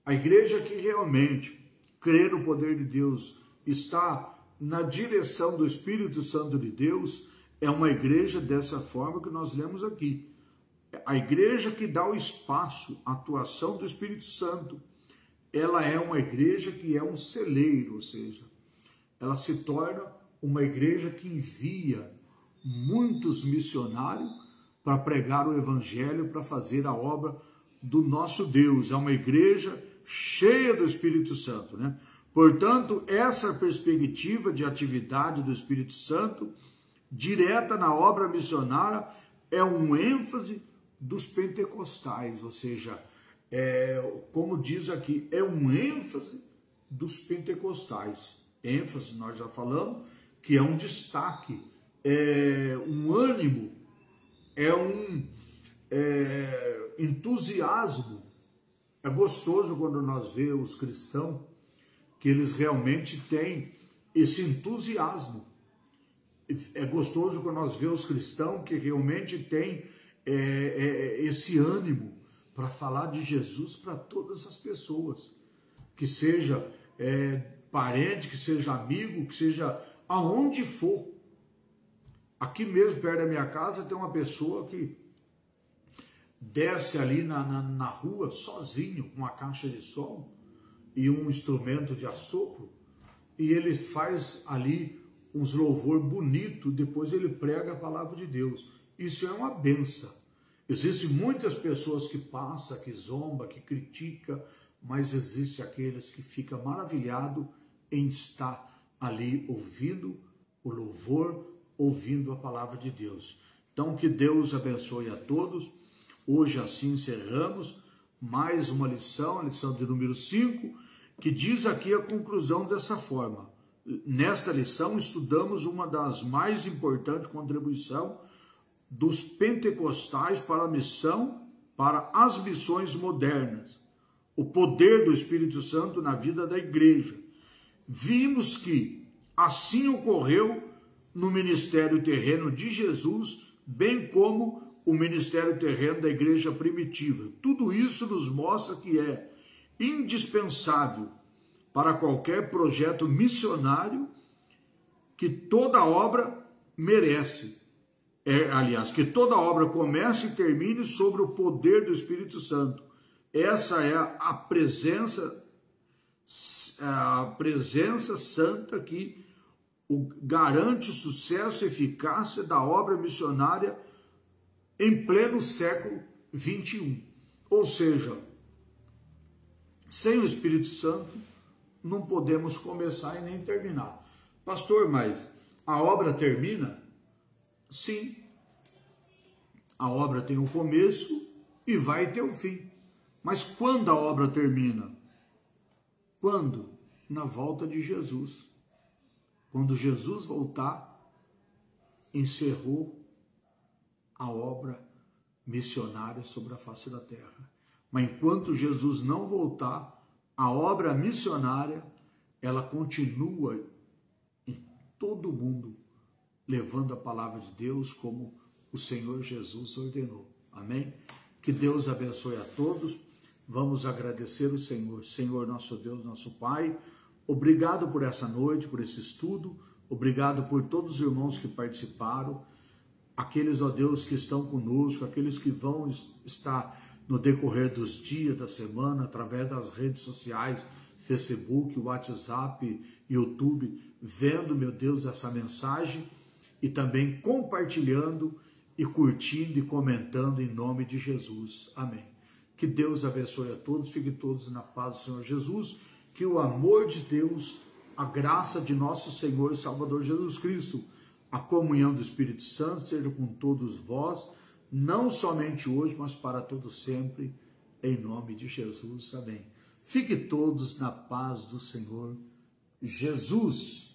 A igreja que realmente crê no poder de Deus, está na direção do Espírito Santo de Deus, é uma igreja dessa forma que nós lemos aqui. A igreja que dá o espaço à atuação do Espírito Santo, ela é uma igreja que é um celeiro, ou seja, ela se torna uma igreja que envia muitos missionários para pregar o evangelho, para fazer a obra do nosso Deus. É uma igreja cheia do Espírito Santo, né? Portanto, essa perspectiva de atividade do Espírito Santo, direta na obra missionária, é um ênfase dos pentecostais, ou seja, como diz aqui, é um ênfase dos pentecostais. ênfase, nós já falamos, que é um destaque, é um ânimo, é um entusiasmo. É gostoso quando nós vemos os cristãos que eles realmente têm esse entusiasmo. É gostoso quando nós vemos os cristãos que realmente têm esse ânimo para falar de Jesus para todas as pessoas, que seja parente, que seja amigo, que seja aonde for. Aqui mesmo, perto da minha casa, tem uma pessoa que desce ali na rua sozinho, com uma caixa de som e um instrumento de assopro, e ele faz ali uns louvor bonito, depois ele prega a palavra de Deus. Isso é uma benção. Existem muitas pessoas que passam, que zomba, que critica, mas existe aqueles que ficam maravilhados em estar ali ouvindo o louvor, ouvindo a palavra de Deus. Então, que Deus abençoe a todos. Hoje assim encerramos mais uma lição, a lição de número 5, que diz aqui a conclusão dessa forma. Nesta lição estudamos uma das mais importantes contribuições dos pentecostais para a missão, para as missões modernas, o poder do Espírito Santo na vida da igreja. Vimos que assim ocorreu no ministério terreno de Jesus, bem como o ministério terreno da igreja primitiva. Tudo isso nos mostra que é indispensável para qualquer projeto missionário que toda obra merece. Que toda obra comece e termine sobre o poder do Espírito Santo. Essa é a presença santa que garante o sucesso e eficácia da obra missionária em pleno século 21. Ou seja, sem o Espírito Santo não podemos começar e nem terminar. Pastor, mas a obra termina? Sim. A obra tem um começo e vai ter um fim. Mas quando a obra termina? Quando? Na volta de Jesus. Quando Jesus voltar, encerrou a obra missionária sobre a face da terra. Mas enquanto Jesus não voltar, a obra missionária, ela continua em todo o mundo, levando a palavra de Deus como o Senhor Jesus ordenou. Amém? Que Deus abençoe a todos. Vamos agradecer o Senhor. Senhor, nosso Deus, nosso Pai, obrigado por essa noite, por esse estudo. Obrigado por todos os irmãos que participaram. Aqueles, ó Deus, que estão conosco, aqueles que vão estar no decorrer dos dias, da semana, através das redes sociais, Facebook, WhatsApp, YouTube, vendo, meu Deus, essa mensagem e também compartilhando e curtindo e comentando em nome de Jesus. Amém. Que Deus abençoe a todos, fiquem todos na paz do Senhor Jesus, que o amor de Deus, a graça de nosso Senhor e Salvador Jesus Cristo, a comunhão do Espírito Santo seja com todos vós, não somente hoje, mas para todos sempre, em nome de Jesus. Amém. Fiquem todos na paz do Senhor Jesus.